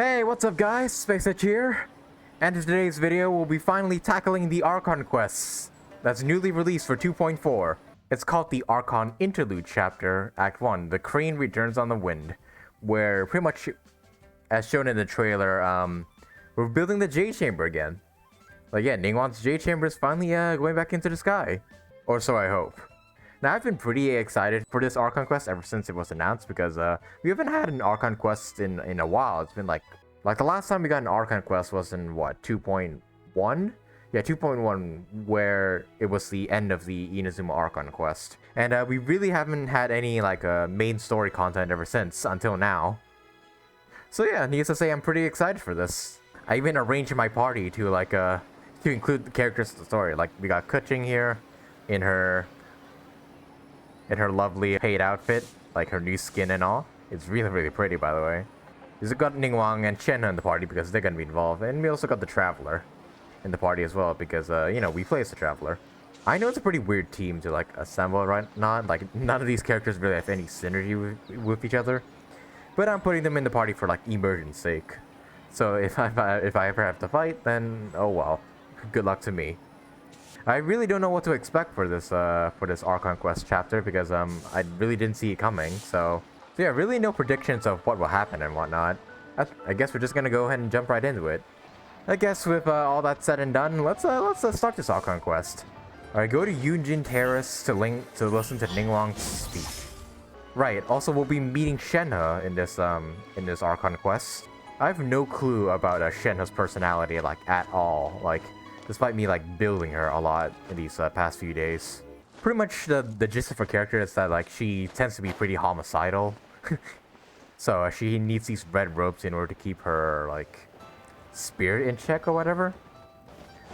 Hey, what's up guys? SpaceH here. And in today's video, we'll be finally tackling the Archon Quests that's newly released for 2.4. It's called the Archon Interlude Chapter, Act 1, The Crane Returns on the Wind, where pretty much, as shown in the trailer, we're building the Jade Chamber again. Like, yeah, Ningguang's Jade Chamber is finally going back into the sky. Or so I hope. Now, I've been pretty excited for this Archon Quest ever since it was announced because we haven't had an Archon Quest in a while. It's been like the last time we got an Archon Quest was in what, 2.1? Yeah, 2.1, where it was the end of the Inazuma Archon Quest. And we really haven't had any like main story content ever since until now. So yeah, needless to say, I'm pretty excited for this. I even arranged my party to like to include the characters of the story. Like we got Kuching here in her lovely paid outfit, like her new skin and all. It's really pretty, by the way. We've got Ningguang and Shenhe in the party because they're gonna be involved, and we also got the Traveler in the party as well because you know, we play as the Traveler. I know it's a pretty weird team to like assemble, right? Not like none of these characters really have any synergy with each other, but I'm putting them in the party for like immersion's sake. So if I ever have to fight, then oh well, good luck to me. I really don't know what to expect for this Archon Quest chapter because I really didn't see it coming. So yeah, really no predictions of what will happen and whatnot. I guess we're just gonna go ahead and jump right into it. I guess with all that said and done, let's start this Archon Quest. All right, go to Yun Jin Terrace to listen to Ningguang's speech. Right. Also, we'll be meeting Shenhe in this Archon Quest. I have no clue about Shenhe's personality like at all. Like, despite me like building her a lot in these past few days. Pretty much the gist of her character is that like she tends to be pretty homicidal. So she needs these red robes in order to keep her like spirit in check or whatever.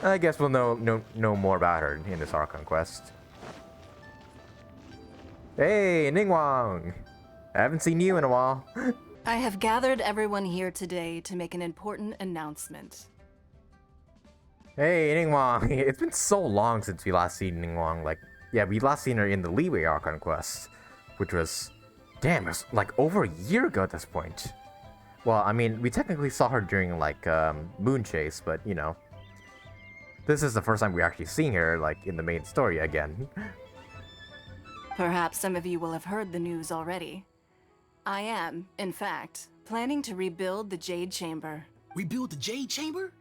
I guess we'll know more about her in this Archon Quest. Hey, Ningguang! I haven't seen you in a while. I have gathered everyone here today to make an important announcement. Hey, Ningguang! It's been so long since we last seen Ningguang. Like, yeah, we last seen her in the Leeway Archon Quest, which was, damn, it was like over a year ago at this point. Well, I mean, we technically saw her during like Moon Chase, but you know, this is the first time we're actually seeing her like in the main story again. Perhaps some of you will have heard the news already. I am, in fact, planning to rebuild the Jade Chamber. Rebuild the Jade Chamber?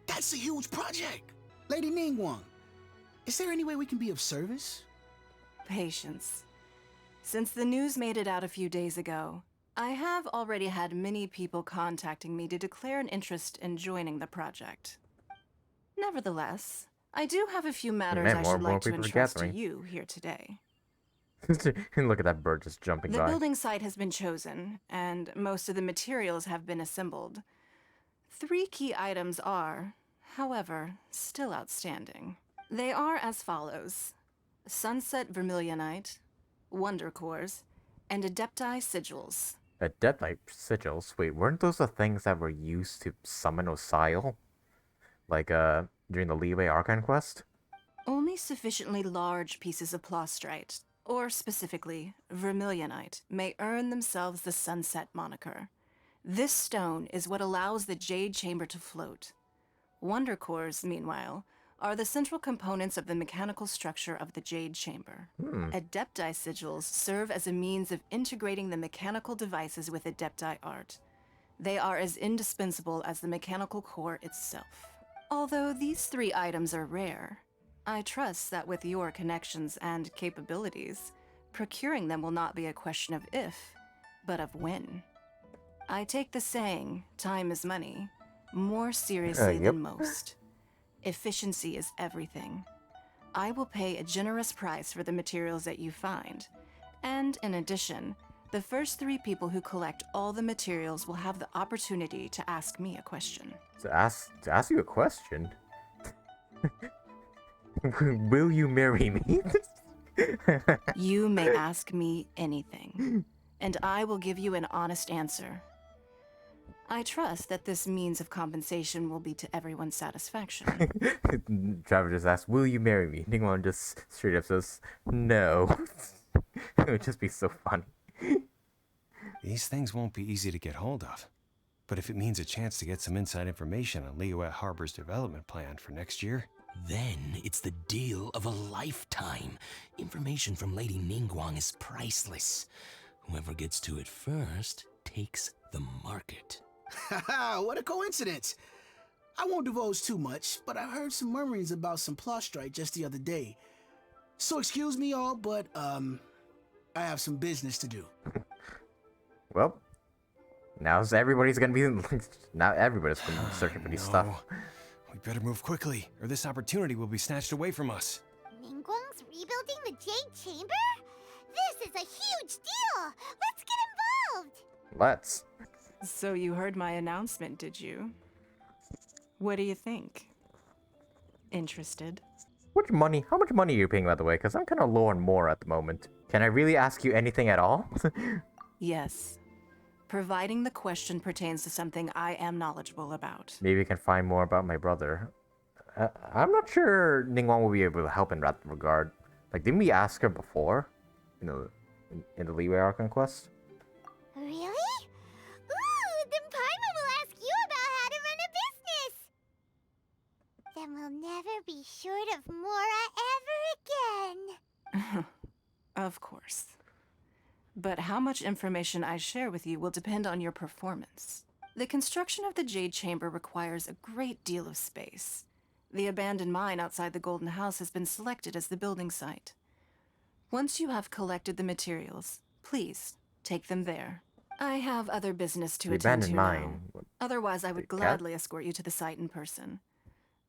That's a huge project! Lady Ningguang, is there any way we can be of service? Patience. Since the news made it out a few days ago, I have already had many people contacting me to declare an interest in joining the project. Nevertheless, I do have a few matters I should like to entrust to you here today. Look at that bird just jumping by. The building site has been chosen, and most of the materials have been assembled. 3 key items are, however, still outstanding. They are as follows: Sunset Vermilionite, Wonder Cores, and Adepti Sigils. Adepti Sigils? Wait, weren't those the things that were used to summon Xiao? Like, during the Leeway Archon Quest? Only sufficiently large pieces of plastrite, or specifically, Vermilionite, may earn themselves the Sunset moniker. This stone is what allows the Jade Chamber to float. Wonder Cores, meanwhile, are the central components of the mechanical structure of the Jade Chamber. Adepti Sigils serve as a means of integrating the mechanical devices with Adepti art. They are as indispensable as the mechanical core itself. Although these 3 items are rare, I trust that with your connections and capabilities, procuring them will not be a question of if, but of when. I take the saying, time is money, more seriously than most. Efficiency is everything. I will pay a generous price for the materials that you find, and in addition, the first 3 people who collect all the materials will have the opportunity to ask me a question. To ask you a question? Will you marry me? You may ask me anything, and I will give you an honest answer. I trust that this means of compensation will be to everyone's satisfaction. Travis just asked, will you marry me? Ningguang just straight up says, no. It would just be so funny. These things won't be easy to get hold of. But if it means a chance to get some inside information on Liyue Harbor's development plan for next year... Then it's the deal of a lifetime. Information from Lady Ningguang is priceless. Whoever gets to it first takes the market. Haha, what a coincidence. I won't divulge too much, but I heard some murmurings about some plastrite just the other day. So excuse me all, but I have some business to do. Well, now everybody's gonna be now everybody's been searching for these stuff. We better move quickly, or this opportunity will be snatched away from us. Ningguang's rebuilding the Jade Chamber? This is a huge deal! Let's get involved! Let's. So you heard my announcement, did you? What do you think? Interested? How much money are you paying, by the way? Because I'm kind of low on more at the moment. Can I really ask you anything at all? Yes. Providing the question pertains to something I am knowledgeable about. Maybe I can find more about my brother. I'm not sure Ningguang will be able to help in that regard. Like, didn't we ask her before? You know, in the Liyue Archon Quest? Really? Ooh, then Paimon will ask you about how to run a business! Then we'll never be short of Mora ever again! Of course. But how much information I share with you will depend on your performance. The construction of the Jade Chamber requires a great deal of space. The abandoned mine outside the Golden House has been selected as the building site. Once you have collected the materials, please take them there. I have other business to The attend to abandoned now. mine. Otherwise, I would cat? gladly escort you to the site in person.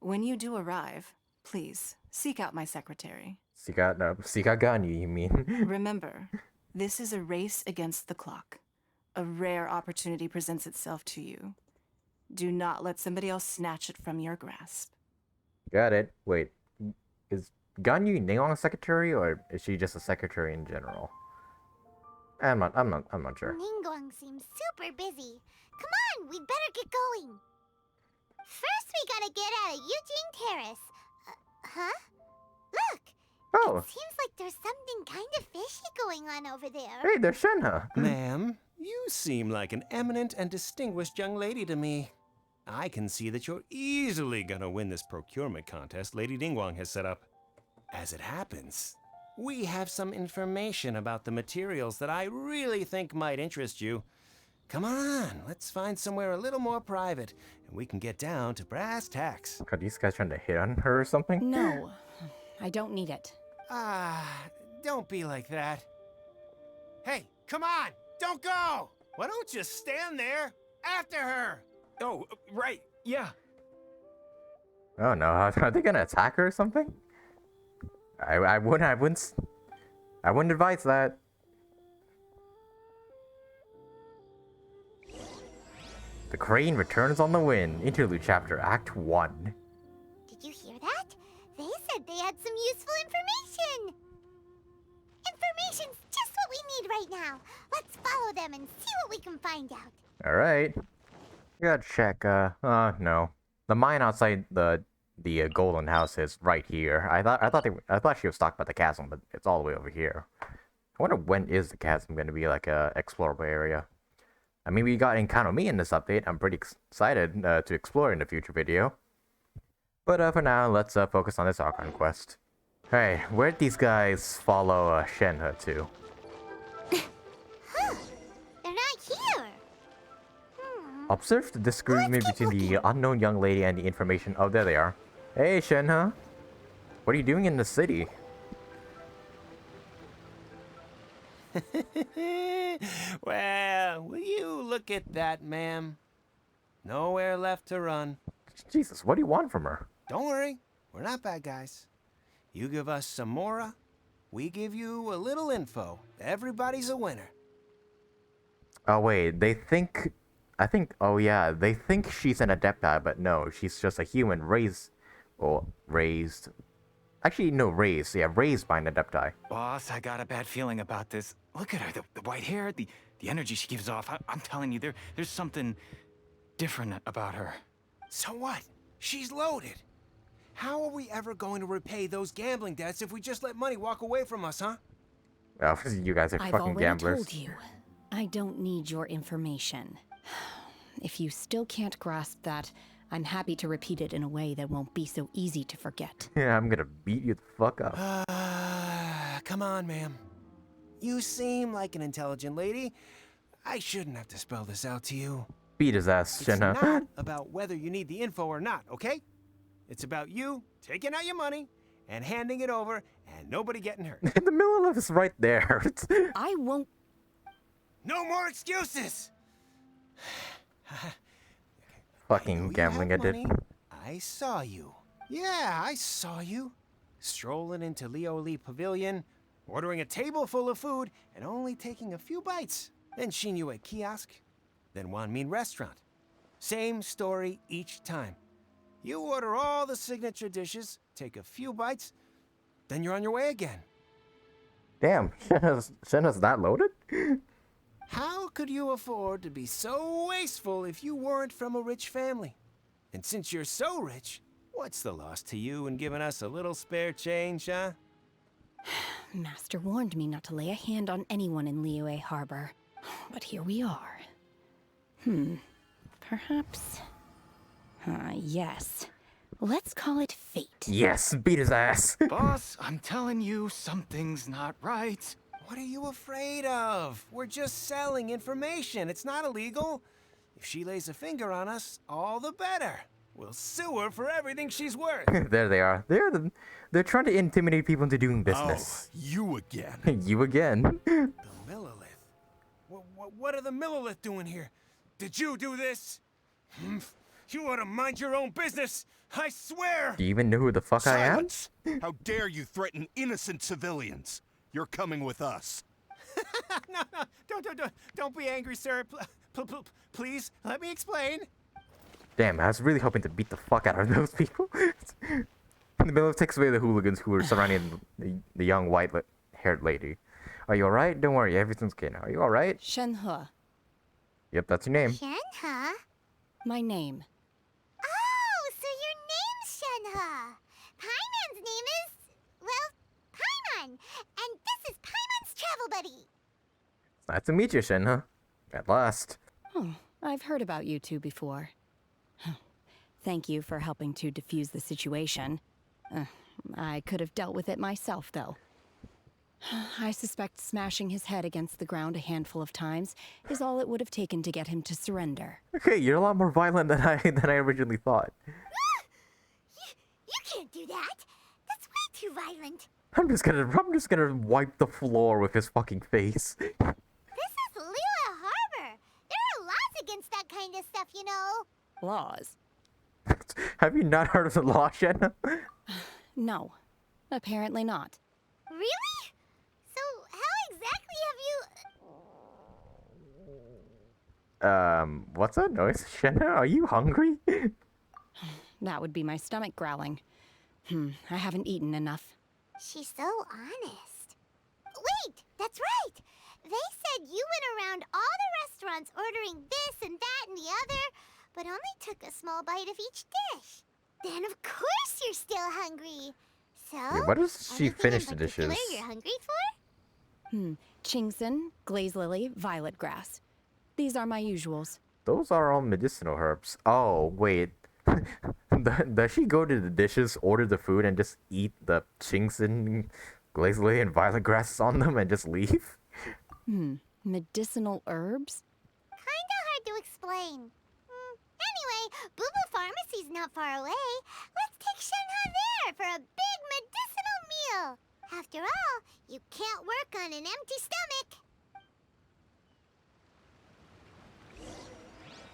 When you do arrive, please seek out my secretary. Seek out Ganyu, you mean? Remember, this is a race against the clock. A rare opportunity presents itself to you. Do not let somebody else snatch it from your grasp. Got it. Wait, is Ganyu Ningguang's secretary, or is she just a secretary in general? I'm not sure. Ningguang seems super busy. Come on, we'd better get going. First, we gotta get out of Yun Jin Terrace. Huh? Look! Oh, It seems like there's something kind of fishy going on over there. hey, there's Shenhe. Ma'am, you seem like an eminent and distinguished young lady to me. I can see that you're easily gonna win this procurement contest Lady Ningguang has set up. As it happens, we have some information about the materials that I really think might interest you. Come on, let's find somewhere a little more private, and we can get down to brass tacks. Are these guys trying to hit on her or something? No, I don't need it. Don't be like that. Hey, come on, don't go! Why don't you stand there after her? Oh, right, yeah. Oh no, are they gonna attack her or something? I wouldn't advise that. The crane returns on the wind. Interlude chapter, Act 1. Did you hear that? They said they had some useful information. Information's just what we need right now. Let's follow them and see what we can find out. Alright. We gotta check, no. The mine outside the Golden House is right here. I thought she was talking about the chasm, but it's all the way over here. I wonder when is the chasm gonna be like a explorable area. I mean, we got Encounter Me in this update. I'm pretty excited to explore in the future video. But for now, let's focus on this Archon quest. Hey, where'd these guys follow Shenhe to? Huh. They're not here. Observe the disagreement between the unknown young lady and the information. Oh, there they are. Hey, Shenhe. What are you doing in the city? Well, will you look at that, ma'am? Nowhere left to run. Jesus, what do you want from her? Don't worry, we're not bad guys. You give us some Mora, we give you a little info. Everybody's a winner. Oh wait, they think she's an Adepti, but no, she's just a human raised. Actually, no, raised by an Adepti. Boss, I got a bad feeling about this. Look at her, the white hair, the energy she gives off. I'm telling you, there's something different about her. So what? She's loaded. How are we ever going to repay those gambling debts if we just let money walk away from us, huh? Oh, you guys are I've fucking already gamblers. told you, I don't need your information. If you still can't grasp that, I'm happy to repeat it in a way that won't be so easy to forget. Yeah, I'm gonna beat you the fuck up. Come on, ma'am. You seem like an intelligent lady. I shouldn't have to spell this out to you. Beat his ass, It's Shenhe. not about whether you need the info or not, okay? It's about you taking out your money and handing it over and nobody getting hurt. The middle is right there. I won't. No more excuses! Fucking gambling addict. addict. I saw you. Yeah, I saw you. Strolling into Lioli Pavilion, ordering a table full of food, and only taking a few bites. Then Shinue kiosk, then Wanmin restaurant. Same story each time. You order all the signature dishes, take a few bites, then you're on your way again. Damn, Shenhe's that loaded? How could you afford to be so wasteful if you weren't from a rich family? And since you're so rich, what's the loss to you in giving us a little spare change, huh? Master warned me not to lay a hand on anyone in Liyue Harbor. But here we are. Perhaps... yes. Let's call it fate. Yes, beat his ass. Boss, I'm telling you, something's not right. What are you afraid of? We're just selling information. It's not illegal. If she lays a finger on us, all the better. We'll sue her for everything she's worth. There they are. They're trying to intimidate people into doing business. Oh, you again. You again. The Millilith. What are the Millilith doing here? Did you do this? You ought to mind your own business. I swear. Do you even know who the fuck Silence! How dare you threaten innocent civilians? You're coming with us. No, don't be angry, sir. Please, let me explain. Damn, I was really hoping to beat the fuck out of those people. In the middle, takes away the hooligans who were surrounding the young white-haired lady. Are you alright? Don't worry, everything's okay now. Are you alright? Shenhe. Yep, that's your name. Shenhe? My name. Oh, so your name's Shenhe. Paimon's name is, well, Paimon. And this is Paimon's travel buddy. It's nice to meet you, Shenhe. At last. Oh, I've heard about you two before. Thank you for helping to defuse the situation. I could have dealt with it myself, though. I suspect smashing his head against the ground a handful of times is all it would have taken to get him to surrender. Okay, you're a lot more violent than I originally thought. You can't do that. That's way too violent. I'm just gonna wipe the floor with his fucking face. This is Liyue Harbor. There are laws against that kind of stuff, you know. Laws? Have you not heard of the law, Shenhe? No. Apparently not. Really? So how exactly have you... What's that noise? Shenhe, are you hungry? That would be my stomach growling. I haven't eaten enough. She's so honest. Wait, that's right. They said you went around all the restaurants ordering this and that and the other, but only took a small bite of each dish. Then of course you're still hungry. So, Wait, what does she anything finish in the dishes? particular you're hungry for? Chingson, glaze lily, violet grass. These are my usuals. Those are all medicinal herbs. Oh, wait. Does she go to the dishes, order the food, and just eat the chinks glazed lily and violet grasses on them and just leave? Medicinal herbs? Kinda hard to explain. Anyway, Boo Boo Pharmacy's not far away. Let's take Shenhe there for a big medicinal meal. After all, you can't work on an empty stomach.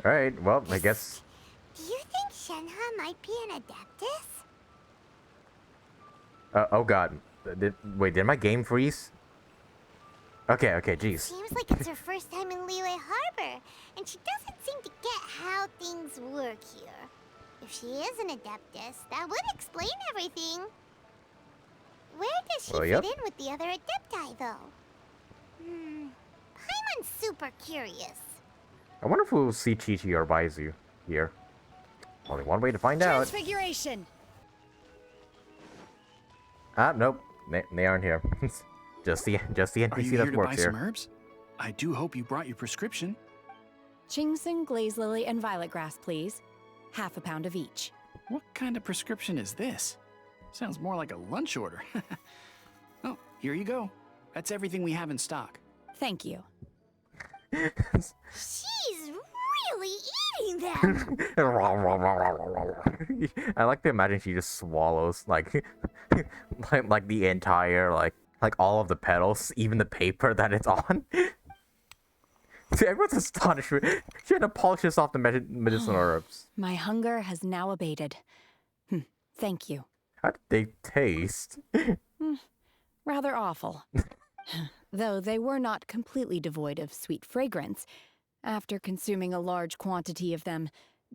Alright, well, I guess... Do you think Shenhe might be an Adeptus? oh god. Wait, did my game freeze? Okay, jeez. Seems like it's her first time in Liyue Harbor, and she doesn't seem to get how things work here. If she is an Adeptus, that would explain everything. Where does she fit in with the other Adepti, though? Paimon's super curious. I wonder if we'll see Chi-Chi or Baizu here. Only one way to find out. Transfiguration! Ah, nope. They aren't here. just the Are you NPC here that to buy works here. some herbs? I do hope you brought your prescription. Ginseng, glaze lily, and violet grass, please. Half a pound of each. What kind of prescription is this? Sounds more like a lunch order. Oh, here you go. That's everything we have in stock. Thank you. She's really eating them. I like to imagine she just swallows like like the entire like all of the petals, even the paper that it's on. See, everyone's astonished. She had to polish this off the medicinal herbs. My hunger has now abated. Thank you. How did they taste? Rather awful. Though they were not completely devoid of sweet fragrance. After consuming a large quantity of them,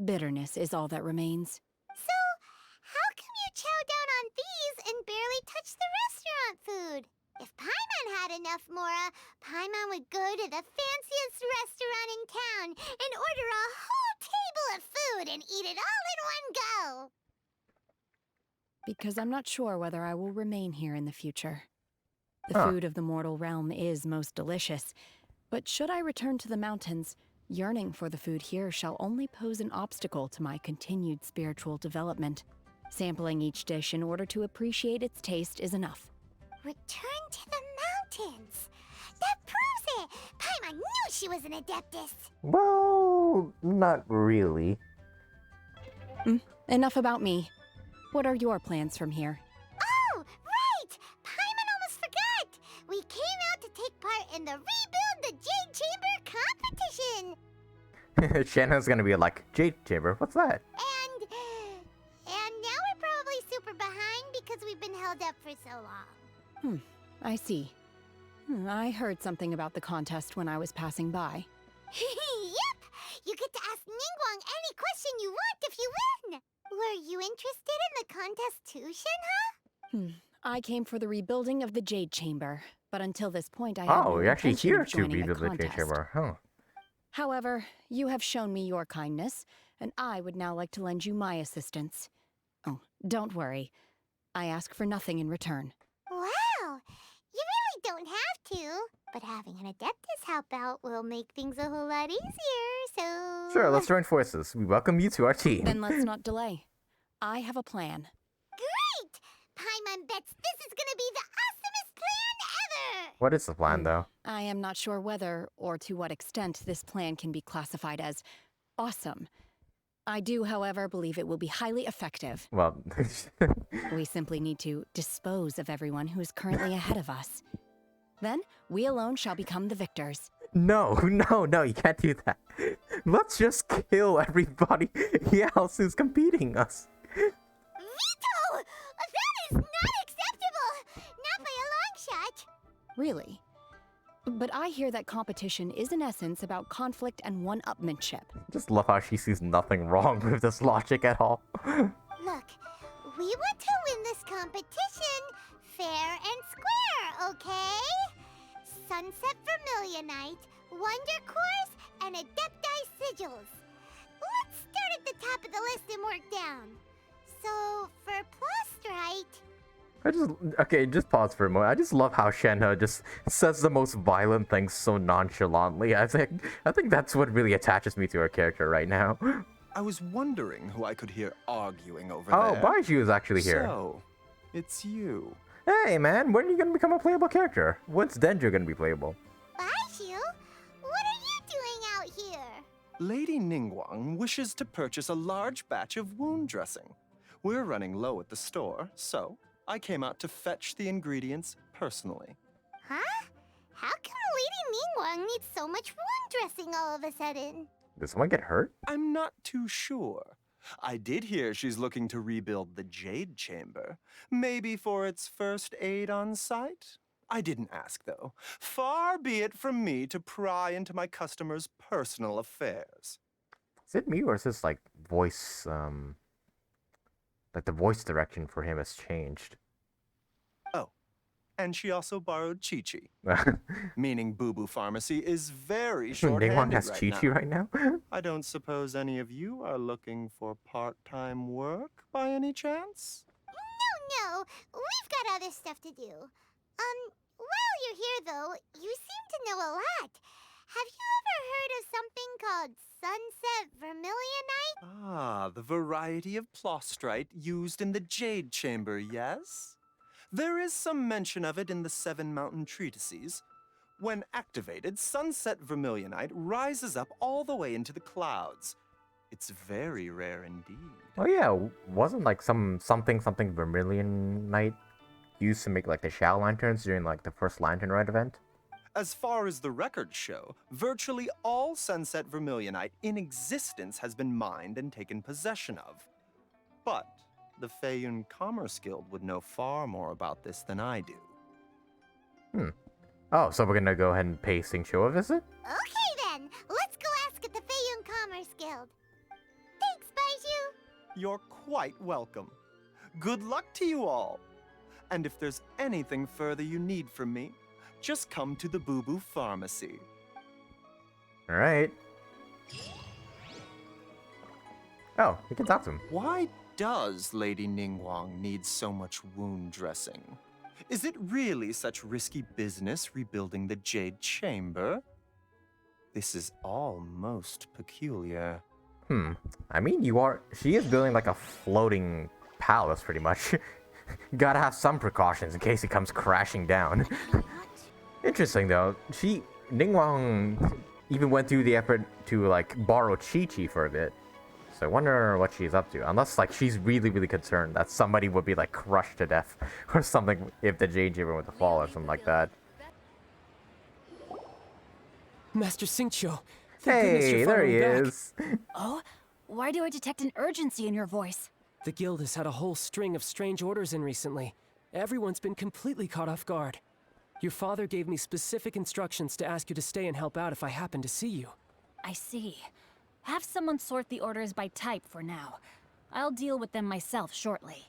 bitterness is all that remains. So, how come you chow down on these and barely touch the restaurant food? If Paimon had enough Mora, Paimon would go to the fanciest restaurant in town and order a whole table of food and eat it all in one go. Because I'm not sure whether I will remain here in the future. The Huh. food of the mortal realm is most delicious, but should I return to the mountains, yearning for the food here shall only pose an obstacle to my continued spiritual development. Sampling each dish in order to appreciate its taste is enough. Return to the mountains. That proves it. Paimon knew she was an Adeptus. Well, not really. Enough about me. What are your plans from here? Oh, right! Paimon almost forgot! We came out to take part in the Rebuild the Jade Chamber competition! Shenhe's gonna be like, Jade Chamber, what's that? And now we're probably super behind because we've been held up for so long. I see. I heard something about the contest when I was passing by. Yep! You get to ask Ningguang any question you want if you win! Were you interested in the contest too, Shenhe? I came for the rebuilding of the Jade Chamber, but until this point I had Oh, no you're actually intention here of to joining rebuild the Jade contest. Chamber, huh? However, you have shown me your kindness, and I would now like to lend you my assistance. Oh, don't worry. I ask for nothing in return. Wow! You really don't have to. But having an Adeptus help out will make things a whole lot easier, so... Sure, let's join forces. We welcome you to our team. Then let's not delay. I have a plan. Great! Paimon bets this is gonna be the awesomest plan ever! What is the plan, though? I am not sure whether or to what extent this plan can be classified as awesome. I do, however, believe it will be highly effective. Well, We simply need to dispose of everyone who is currently ahead of us. Then, we alone shall become the victors. no, you can't do that. Let's just kill everybody else who's competing us. Veto! That is not acceptable! Not by a long shot! Really? But I hear that competition is in essence about conflict and one-upmanship. Just love how she sees nothing wrong with this logic at all. Look, we want to win this competition fair and square, okay? Sunset Vermilionite, Wonder Cores, and Adepti Sigils. Let's start at the top of the list and work down. So, for Plustrite... just pause for a moment. I just love how Shenhe just says the most violent things so nonchalantly. I think that's what really attaches me to her character right now. I was wondering who I could hear arguing over Oh, there. Baiju is actually here. So, it's you. Hey man, when are you gonna become a playable character? When's Dendro gonna be playable? Baiju, what are you doing out here? Lady Ningguang wishes to purchase a large batch of wound dressing. We're running low at the store, so I came out to fetch the ingredients personally. Huh? How come Lady Ningguang needs so much wound dressing all of a sudden? Did someone get hurt? I'm not too sure. I did hear she's looking to rebuild the Jade Chamber. Maybe for its first aid on site? I didn't ask, though. Far be it from me to pry into my customers' personal affairs. Is it me or is this like voice, like the voice direction for him has changed? Oh, and she also borrowed Chi-Chi, meaning Boo Boo Pharmacy is very short-handed Ningguang has right Chi-Chi now. right now? I don't suppose any of you are looking for part-time work by any chance? No, we've got other stuff to do. While you're here though, you seem to know a lot. Have you ever heard of something called sunset vermilionite? Ah, the variety of plostrite used in the Jade Chamber, yes? There is some mention of it in the Seven Mountain Treatises. When activated, sunset vermilionite rises up all the way into the clouds. It's very rare indeed. Oh yeah, wasn't like something vermilion night used to make like the Xiao lanterns during like the first Lantern Rite event? As far as the records show, virtually all sunset vermilionite in existence has been mined and taken possession of. But the Feiyun Commerce Guild would know far more about this than I do. Oh, so we're gonna go ahead and pay Xingqiu a visit? Okay then, let's go ask at the Feiyun Commerce Guild. Thanks, Baiju. You're quite welcome. Good luck to you all. And if there's anything further you need from me, just come to the Boo Boo Pharmacy. Alright. Oh, we can talk to him. Why does Lady Ningguang need so much wound dressing? Is it really such risky business rebuilding the Jade Chamber? This is all most peculiar. I mean, she is building like a floating palace, pretty much. Gotta have some precautions in case it comes crashing down. Interesting though, Ningguang even went through the effort to like borrow Chi-Chi for a bit. So I wonder what she's up to. Unless like she's really concerned that somebody would be like crushed to death or something if the Jade Chamber were to fall or something like that. Master Xingqiu, thank goodness Hey, you're there he finally back. is. Oh? Why do I detect an urgency in your voice? The guild has had a whole string of strange orders in recently. Everyone's been completely caught off guard. Your father gave me specific instructions to ask you to stay and help out if I happen to see you. I see. Have someone sort the orders by type for now. I'll deal with them myself shortly.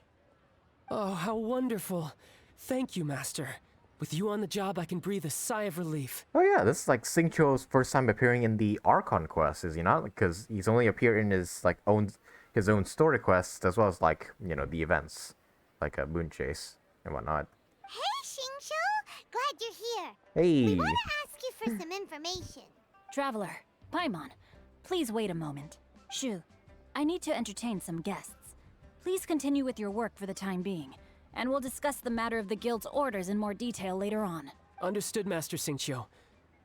Oh, how wonderful. Thank you, Master. With you on the job, I can breathe a sigh of relief. Oh yeah, this is like Xingqiu's first time appearing in the Archon Quest, is he not? Because he's only appeared in his like his own story quests as well as like, you know, the events. Like a Moon Chase and whatnot. Hey, Xingqiu! Glad you're here. Hey! We want to ask you for some information. Traveler, Paimon, please wait a moment. Shu, I need to entertain some guests. Please continue with your work for the time being, and we'll discuss the matter of the guild's orders in more detail later on. Understood, Master Xingqiu.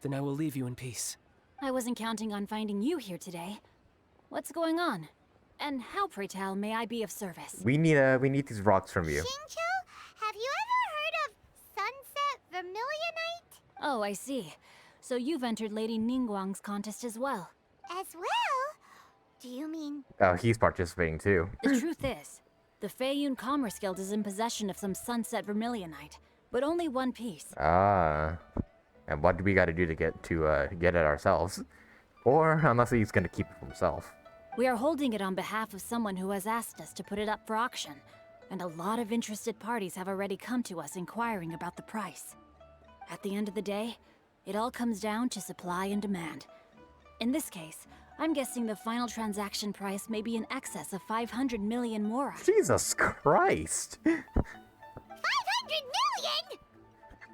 Then I will leave you in peace. I wasn't counting on finding you here today. What's going on? And how, pray tell, may I be of service? We need these rocks from you. Xingqiu, have you ever heard of sunset vermilionite? Oh, I see. So you've entered Lady Ningguang's contest as well. As well? Do you mean... Oh, he's participating too. The truth is, the Feiyun Commerce Guild is in possession of some sunset vermilionite, but only one piece. Ah. And what do we gotta do to get it ourselves? Or unless he's gonna keep it for himself. We are holding it on behalf of someone who has asked us to put it up for auction, and a lot of interested parties have already come to us inquiring about the price. At the end of the day, it all comes down to supply and demand. In this case, I'm guessing the final transaction price may be in excess of 500 million mora. Jesus Christ! 500 million?!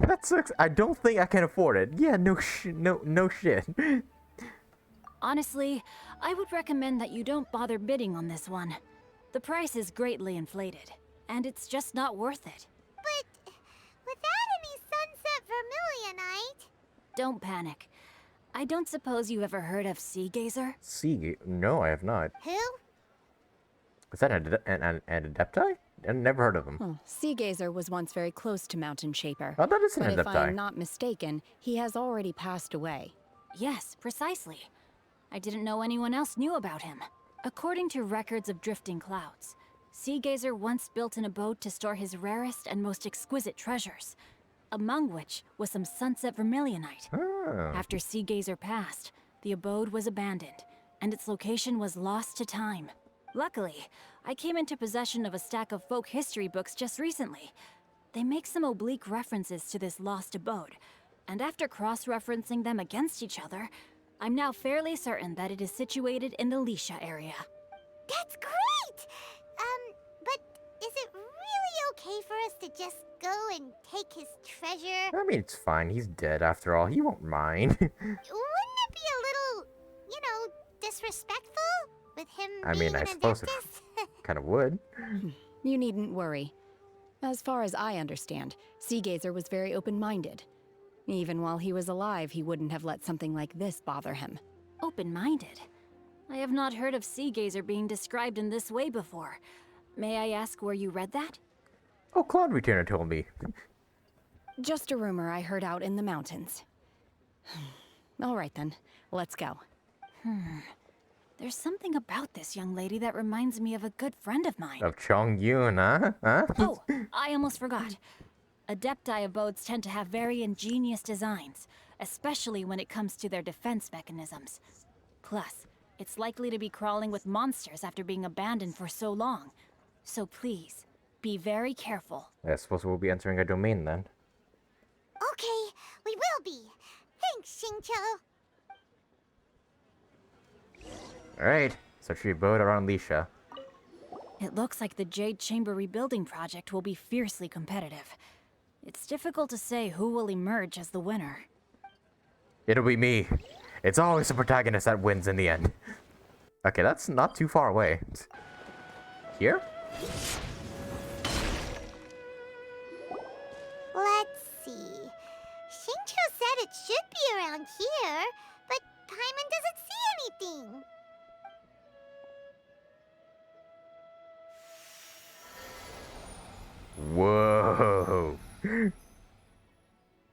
That sucks. I don't think I can afford it. Yeah, no shit. Honestly, I would recommend that you don't bother bidding on this one. The price is greatly inflated, and it's just not worth it. But without any sunset vermilionite... Don't panic. I don't suppose you ever heard of Sea Gazer? No, I have not. Who? Is that an Adepti? I've never heard of him. Oh, Sea Gazer was once very close to Mountain Shaper. Oh, that is an But if Adepti. I'm not mistaken, he has already passed away. Yes, precisely. I didn't know anyone else knew about him. According to records of drifting clouds, Sea Gazer once built an abode to store his rarest and most exquisite treasures, among which was some sunset vermilionite. Oh. After Sea Gazer passed, the abode was abandoned, and its location was lost to time. Luckily, I came into possession of a stack of folk history books just recently. They make some oblique references to this lost abode, and after cross-referencing them against each other, I'm now fairly certain that it is situated in the Lisha area. That's great! But is it really okay for us to just go and take his treasure? I mean, it's fine. He's dead after all. He won't mind. Wouldn't disrespectful with him I being mean, I an suppose it Adeptus? kind of would. You needn't worry. As far as I understand, Seagazer was very open-minded. Even while he was alive, he wouldn't have let something like this bother him. Open-minded? I have not heard of Seagazer being described in this way before. May I ask where you read that? Oh, Cloud Returner told me. Just a rumor I heard out in the mountains. All right then, let's go. There's something about this young lady that reminds me of a good friend of mine. Of Chong Yun, huh? Oh, I almost forgot. Adepti abodes tend to have very ingenious designs, especially when it comes to their defense mechanisms. Plus, it's likely to be crawling with monsters after being abandoned for so long. So please, be very careful. I suppose we'll be entering a domain then. Okay, we will be. Thanks, Xingqiu. Alright, so she boat around Lisha. It looks like the Jade Chamber rebuilding project will be fiercely competitive. It's difficult to say who will emerge as the winner. It'll be me. It's always the protagonist that wins in the end. Okay, that's not too far away. Here? Let's see. Xingqiu said it should be around here, but Paimon doesn't see anything. Whoa.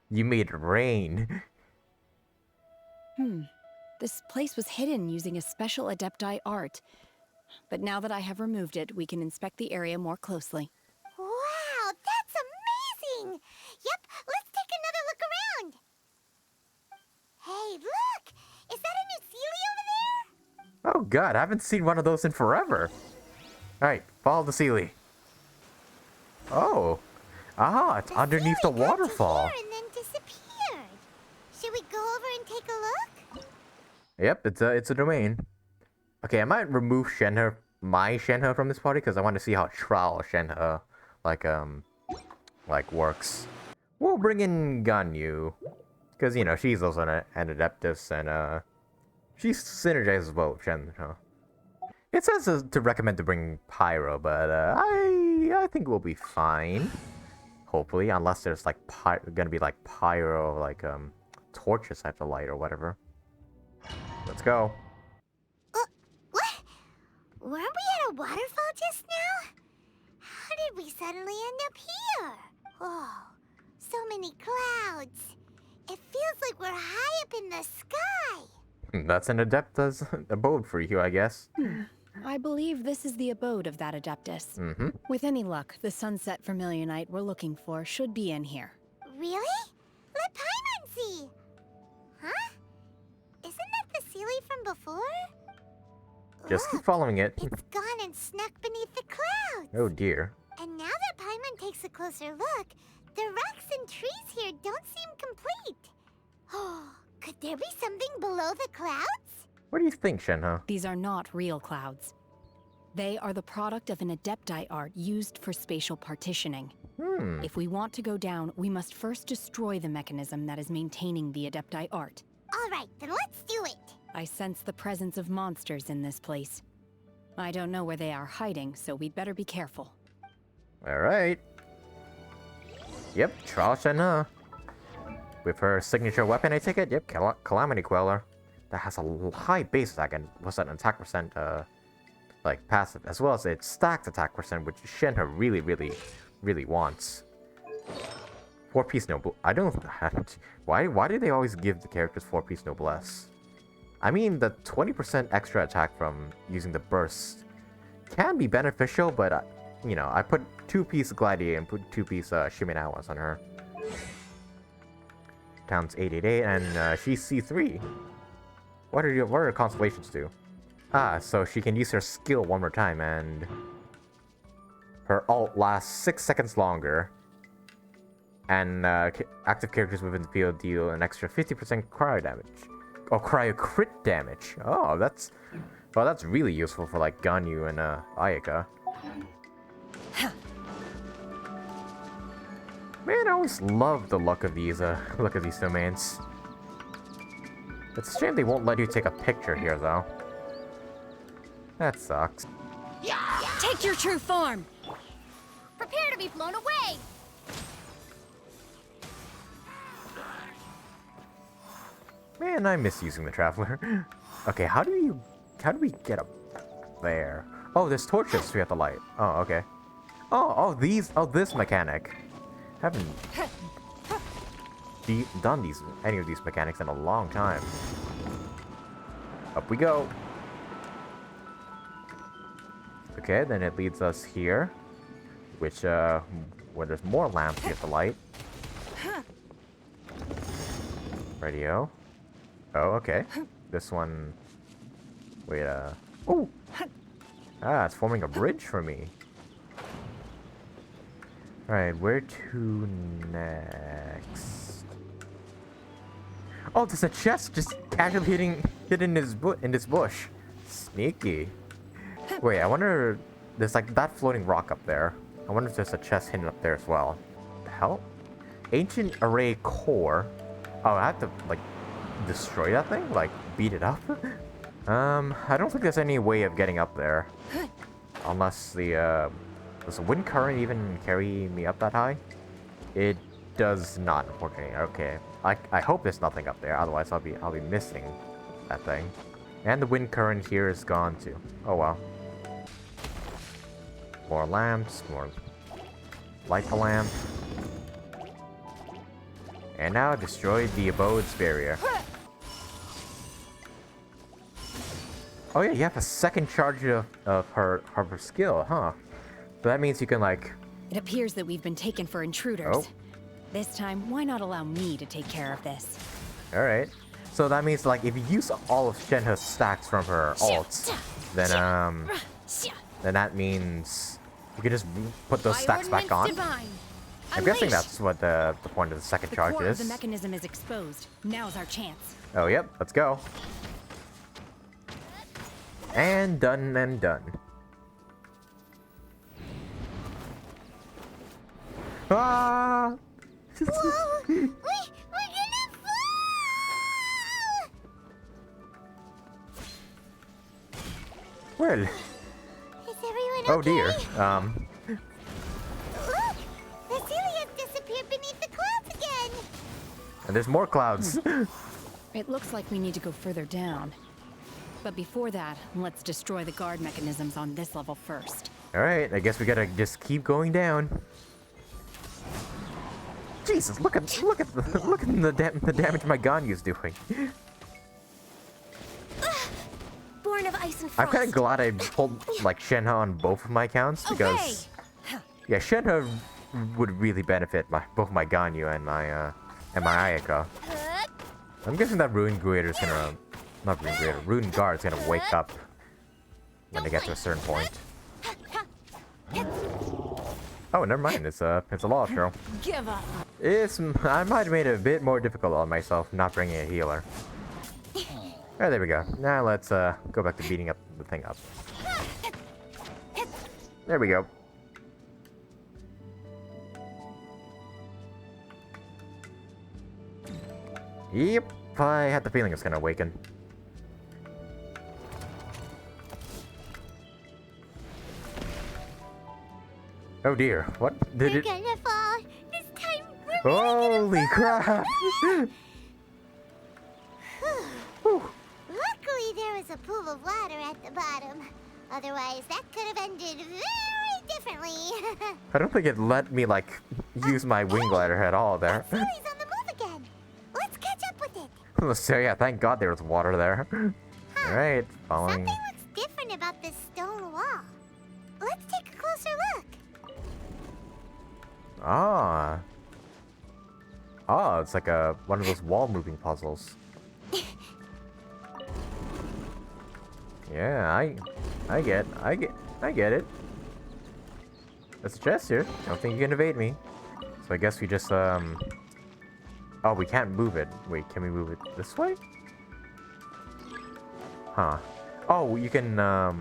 You made it rain. This place was hidden using a special Adepti art. But now that I have removed it, we can inspect the area more closely. Wow, that's amazing! Yep, let's take another look around. Hey, look! Is that a new Sealy over there? Oh god, I haven't seen one of those in forever. Alright, follow the Sealy. Oh. Ah, it's underneath the waterfall. Here and then disappeared. Should we go over and take a look? Yep, it's a domain. Okay, I might remove Shenhe, my Shenhe from this party because I want to see how trial Shenhe like works. We'll bring in Ganyu because you know she's also an Adeptus and she synergizes well with Shenhe. It says to recommend to bring Pyro, but I think we'll be fine. Hopefully, unless there's like gonna be like Pyro like torches I have to light or whatever. Let's go. What? Weren't we at a waterfall just now? How did we suddenly end up here? Oh, so many clouds. It feels like we're high up in the sky. That's an Adeptus abode for you, I guess. I believe this is the abode of that Adeptus. With any luck, the sunset Vermilionite we're looking for should be in here. Really? Let Paimon see. Huh? Isn't that the Sealy from before? Just keep following it. It's gone and snuck beneath the clouds. Oh dear. And now that Paimon takes a closer look, the rocks and trees here don't seem complete. Oh, could there be something below the clouds? What do you think, Shenhe? These are not real clouds. They are the product of an Adepti art used for spatial partitioning. If we want to go down, we must first destroy the mechanism that is maintaining the Adepti art. All right, then let's do it. I sense the presence of monsters in this place. I don't know where they are hiding, so we'd better be careful. Alright. Yep, trial Shenhe. With her signature weapon, I take it? Yep, Calamity Queller. That has a high base attack and what's that, an attack percent, like passive, as well as its stacked attack percent, which Shenhe really wants. 4-piece noble. I don't. Why do they always give the characters 4-piece noblesse? I mean, the 20% extra attack from using the burst can be beneficial, but you know, I put 2-piece Gladiator and put 2-piece Shiminawas on her. Town's 888, and she's C3. What are her constellations do? Ah, so she can use her skill one more time, and her ult lasts 6 seconds longer. And active characters within the field deal an extra 50% cryo damage. Oh, cryo crit damage. Oh, that's really useful for like Ganyu and Ayaka. Man, I always love the look of these domains. It's a shame they won't let you take a picture here, though. That sucks. Take your true form! Prepare to be blown away! Man, I miss using the Traveler. Okay, how do we get up there? Oh, there's torches we have to light. Oh, okay. Oh, this mechanic. Haven't done any of these mechanics in a long time. Up we go. Okay, then it leads us here, which where there's more lamps we have to light. Radio. Oh, okay. This one. Wait, oh! Ah, it's forming a bridge for me. Alright, where to next? Oh, there's a chest just casually hidden in this bush. Sneaky. Wait, I wonder. There's like that floating rock up there. I wonder if there's a chest hidden up there as well. What the hell? Ancient Array Core. Oh, I have to like destroy that thing? Like beat it up? I don't think there's any way of getting up there. Unless does the wind current even carry me up that high? It does not, unfortunately. Okay. I hope there's nothing up there, otherwise I'll be missing that thing. And the wind current here is gone too. Oh well. More lamps, more light the lamp. And now destroy the abode's barrier. Oh yeah, you have a second charge of her skill, huh? So that means you can like... It appears that we've been taken for intruders. Oh. This time, why not allow me to take care of this? Alright. So that means like if you use all of Shenhe's stacks from her ults, then that means you can just put those stacks back on. I'm guessing that's what the point of the second charge core is. Of the mechanism is exposed. Now's our chance. Oh yep, let's go. And done and done. Ah! Whoa! We're gonna fall! Well. Is everyone Oh okay? dear. Look! The ceiling has disappeared beneath the clouds again! And there's more clouds. It looks like we need to go further down. But before that, let's destroy the guard mechanisms on this level first. Alright, I guess we gotta just keep going down. Jesus, look at the damage my Ganyu's doing. Born of ice and frost. I'm kind of glad I pulled like Shenhe on both of my accounts because yeah, Shenhe would really benefit both my Ganyu and my Ayaka. I'm guessing that Rune Greater's gonna Rune Guard's gonna wake up when they get to a certain point. Oh, never mind. It's a law show. Give up. I might have made it a bit more difficult on myself not bringing a healer. Oh, there we go. Now let's go back to beating up the thing up. There we go. Yep, I had the feeling it's gonna awaken. Oh dear, what did it? We're gonna fall. This time we're Holy crap! Luckily there was a pool of water at the bottom. Otherwise that could have ended very differently. I don't think it let me like use my wing glider at all there. Sully's on the move again. Let's catch up with it. So yeah, thank God there was water there. Alright, following. Something looks different about this stone wall. Let's take a closer look. Ah. Oh, it's like one of those wall moving puzzles. Yeah, I get it. There's a chest here. I don't think you can evade me. So I guess we just oh, we can't move it. Wait, can we move it this way? Huh. Oh, you can oh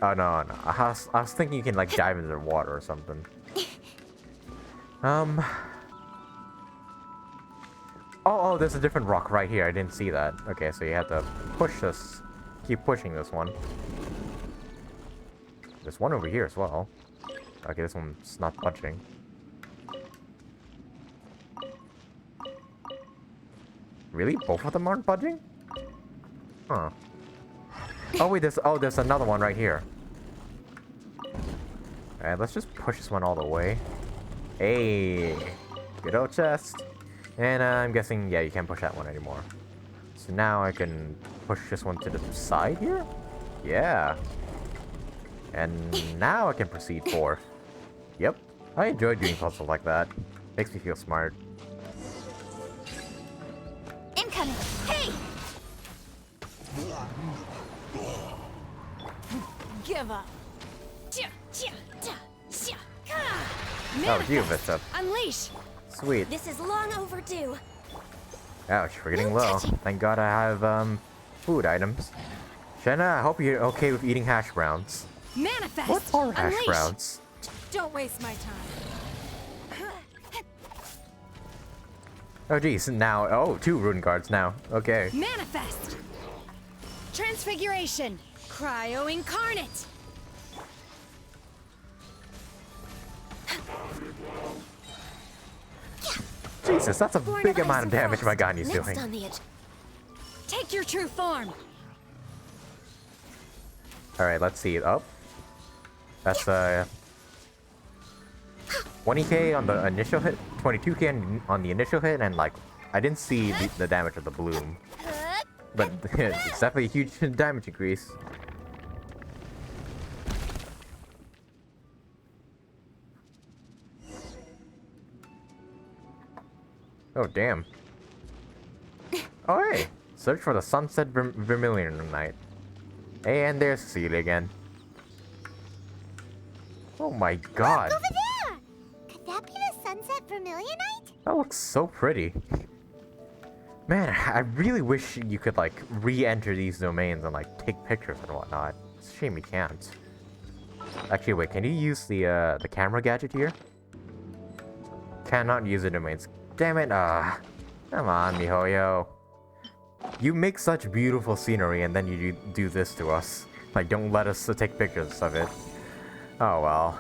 no. I was thinking you can like dive into the water or something. Oh, there's a different rock right here. I didn't see that. Okay, so you have to push this. Keep pushing this one. There's one over here as well. Okay, this one's not budging. Really? Both of them aren't budging? Huh. Oh wait, there's another one right here. Alright, let's just push this one all the way. Hey! Good old chest. And I'm guessing, yeah, you can't push that one anymore. So now I can push this one to the side here? Yeah. And now I can proceed forth. Yep. I enjoy doing puzzles like that. Makes me feel smart. Incoming! Hey! Give up. Oh, you messed up. Unleash. Sweet. This is long overdue. Ouch, we're getting low. Thank God I have, food items. Shenhe, I hope you're okay with eating hash browns. Manifest. What are hash Unleash. browns? Don't waste my time. Oh geez, now, oh, 2 rune guards now. Okay. Manifest. Transfiguration. Cryo incarnate. Jesus, that's a big amount of damage my Ganyu's doing. Take your true form. Alright, let's see. Oh. That's 20k on the initial hit, 22k on the initial hit, and like, I didn't see the damage of the bloom. But it's definitely a huge damage increase. Oh, damn. Oh, hey! Search for the Sunset Vermilion Knight. And there's Cecilia again. Oh my god. Look, over there! Could that be the Sunset Vermilionite? That looks so pretty. Man, I really wish you could, like, re-enter these domains and, like, take pictures and whatnot. It's a shame you can't. Actually, wait, can you use the camera gadget here? Cannot use the domains. Damn it, come on, MiHoYo. You make such beautiful scenery and then you do this to us. Like, don't let us take pictures of it. Oh, well.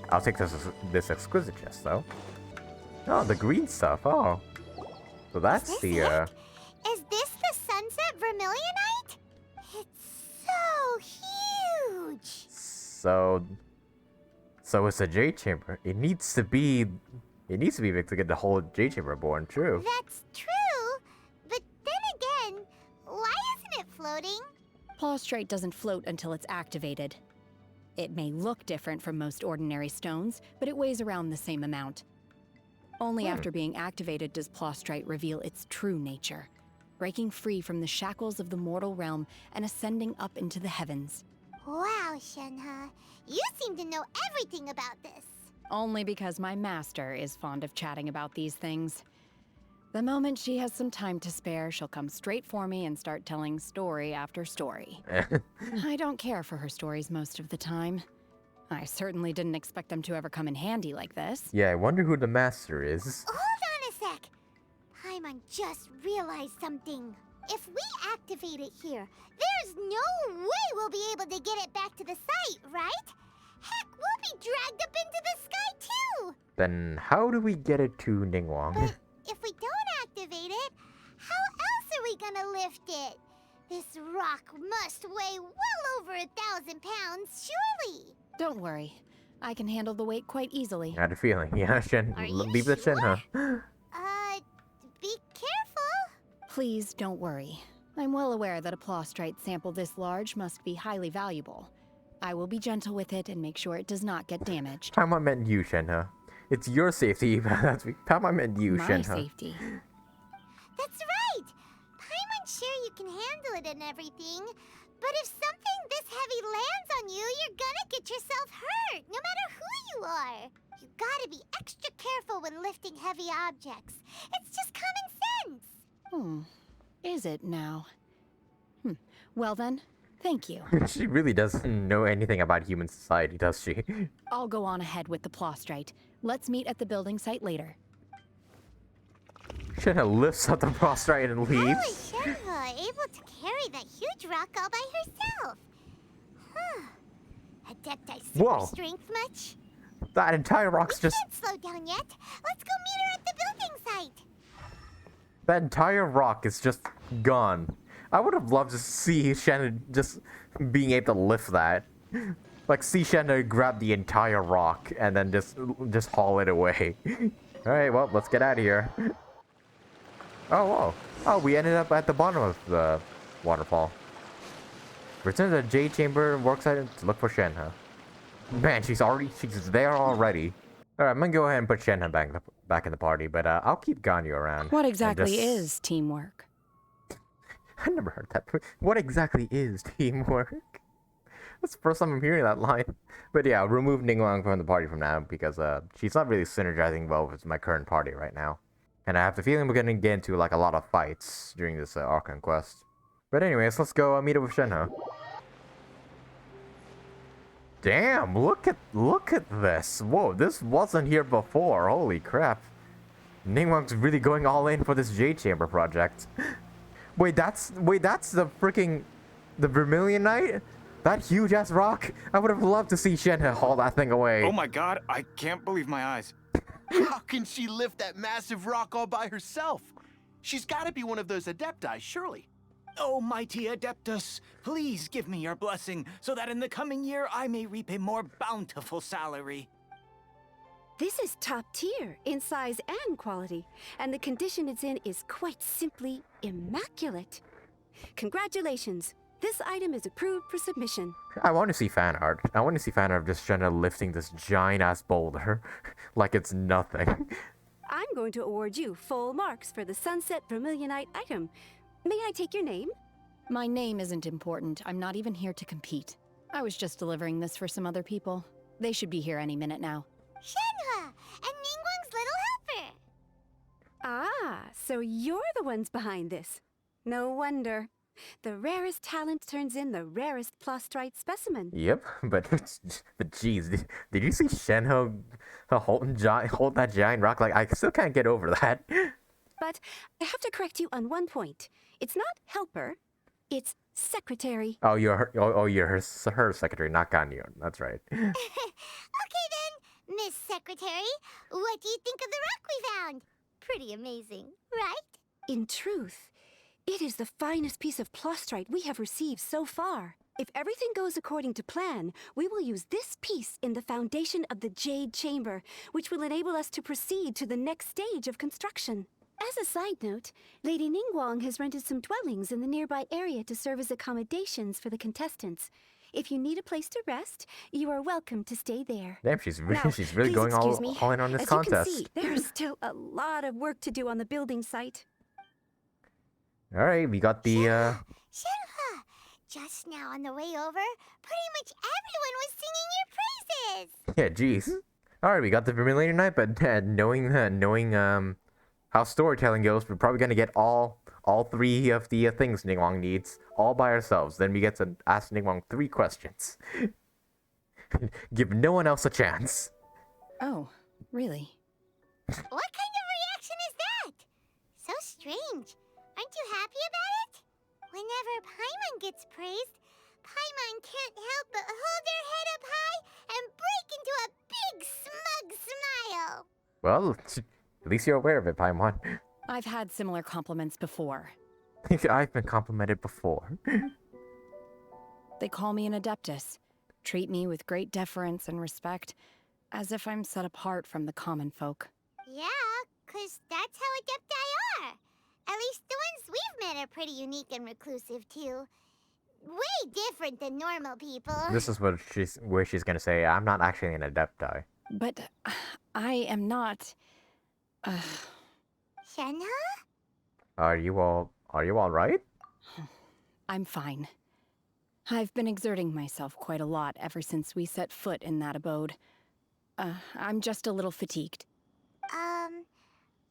I'll take this exquisite chest, though. Oh, the green stuff, oh. So that's Is the, Is this the Sunset Vermilionite? It's so huge! So it's a Jade Chamber. It needs to be big to get the whole Jade Chamber born, true. That's true, but then again, why isn't it floating? Plaustrite doesn't float until it's activated. It may look different from most ordinary stones, but it weighs around the same amount. Only after being activated does Plaustrite reveal its true nature, breaking free from the shackles of the mortal realm and ascending up into the heavens. Wow, Shenhe, you seem to know everything about this. Only because my master is fond of chatting about these things. The moment she has some time to spare, she'll come straight for me and start telling story after story. I don't care for her stories most of the time. I certainly didn't expect them to ever come in handy like this. Yeah, I wonder who the master is. Hold on a sec. Paimon just realized something. If we activate it here, there's no way we'll be able to get it back to the site, right? Heck, we'll be dragged up into the sky too! Then how do we get it to Ningguang? But if we don't activate it, how else are we gonna lift it? This rock must weigh well over 1,000 pounds, surely! Don't worry. I can handle the weight quite easily. I had a feeling. Yeah, leave the Shenhe. Be careful! Please don't worry. I'm well aware that a Plaustrite sample this large must be highly valuable. I will be gentle with it and make sure it does not get damaged. Paimon meant you, Shenhe. It's your safety. Paimon meant you, Shenhe. My safety. That's right! Paimon's sure you can handle it and everything, but if something this heavy lands on you, you're gonna get yourself hurt, no matter who you are. You gotta be extra careful when lifting heavy objects. It's just common sense. Is it now? Well then, thank you. She really doesn't know anything about human society, does she? I'll go on ahead with the Plaustrite. Let's meet at the building site later. Shenhe lifts up the prostrate and leaves. How is Shenhe able to carry that huge rock all by herself? Adepti super Whoa. strength much? That entire rock's We just... can't slow down yet. Let's go meet her at the building site. That entire rock is just gone. I would have loved to see Shenhe just being able to lift that. Like, see Shenhe grab the entire rock and then just haul it away. Alright, well, let's get out of here. Oh, whoa. Oh, we ended up at the bottom of the waterfall. Return to the Jade Chamber and work site to look for Shenhe. Man, she's there already. Alright, I'm gonna go ahead and put Shenhe back in the party, but I'll keep Ganyu around. What exactly is teamwork? I never heard that. What exactly is teamwork? That's the first time I'm hearing that line. But yeah, I'll remove Ningguang from the party from now because she's not really synergizing well with my current party right now. And I have the feeling we're gonna get into like a lot of fights during this Archon Quest. But anyways, let's go meet up with Shenhe. Damn, look at this. Whoa, this wasn't here before. Holy crap. Ningguang's really going all in for this Jade Chamber project. Wait, that's the freaking Vermilion Knight? That huge ass rock? I would have loved to see Shenhe haul that thing away. Oh my god, I can't believe my eyes. How can she lift that massive rock all by herself? She's got to be one of those Adepti, surely. Oh, mighty Adeptus, please give me your blessing so that in the coming year I may reap a more bountiful salary. This is top tier in size and quality, and the condition it's in is quite simply immaculate. Congratulations. This item is approved for submission. I want to see fan art. I want to see fan art of just Shenhe lifting this giant ass boulder like it's nothing. I'm going to award you full marks for the Sunset Vermilionite item. May I take your name? My name isn't important. I'm not even here to compete. I was just delivering this for some other people. They should be here any minute now. Shenhe, and Ningguang's little helper. Ah, so you're the ones behind this. No wonder. The rarest talent turns in the rarest Plostrite specimen. Yep, but geez, did you see Shenhe hold that giant rock? Like, I still can't get over that. But I have to correct you on one point. It's not helper, it's secretary. Oh, you're her secretary, not Ganyu. That's right. Okay then, Miss Secretary, what do you think of the rock we found? Pretty amazing, right? In truth, it is the finest piece of Plostrite we have received so far. If everything goes according to plan, we will use this piece in the foundation of the Jade Chamber, which will enable us to proceed to the next stage of construction. As a side note, Lady Ningguang has rented some dwellings in the nearby area to serve as accommodations for the contestants. If you need a place to rest, you are welcome to stay there. Damn, she's really please going excuse me. all in on this As contest. you can see, there's still a lot of work to do on the building site. All right, we got the Shenhe, just now on the way over, pretty much everyone was singing your praises. yeah, jeez. All right, we got the Vermilion Knight, but knowing how storytelling goes, we're probably gonna get all three of the things Ningguang needs all by ourselves. Then we get to ask Ningguang 3 questions. Give no one else a chance. Oh, really? What kind of reaction is that? So strange. Aren't you happy about it? Whenever Paimon gets praised, Paimon can't help but hold her head up high and break into a big smug smile. Well, at least you're aware of it, Paimon. I've had similar compliments before. I've been complimented before. They call me an Adeptus, treat me with great deference and respect, as if I'm set apart from the common folk. Yeah, 'cause that's how Adepti are. At least the ones we've met are pretty unique and reclusive, too. Way different than normal people. This is where she's gonna say, I'm not actually an Adepti. But I am not... Shenhe? Are you all right? I'm fine. I've been exerting myself quite a lot ever since we set foot in that abode. I'm just a little fatigued.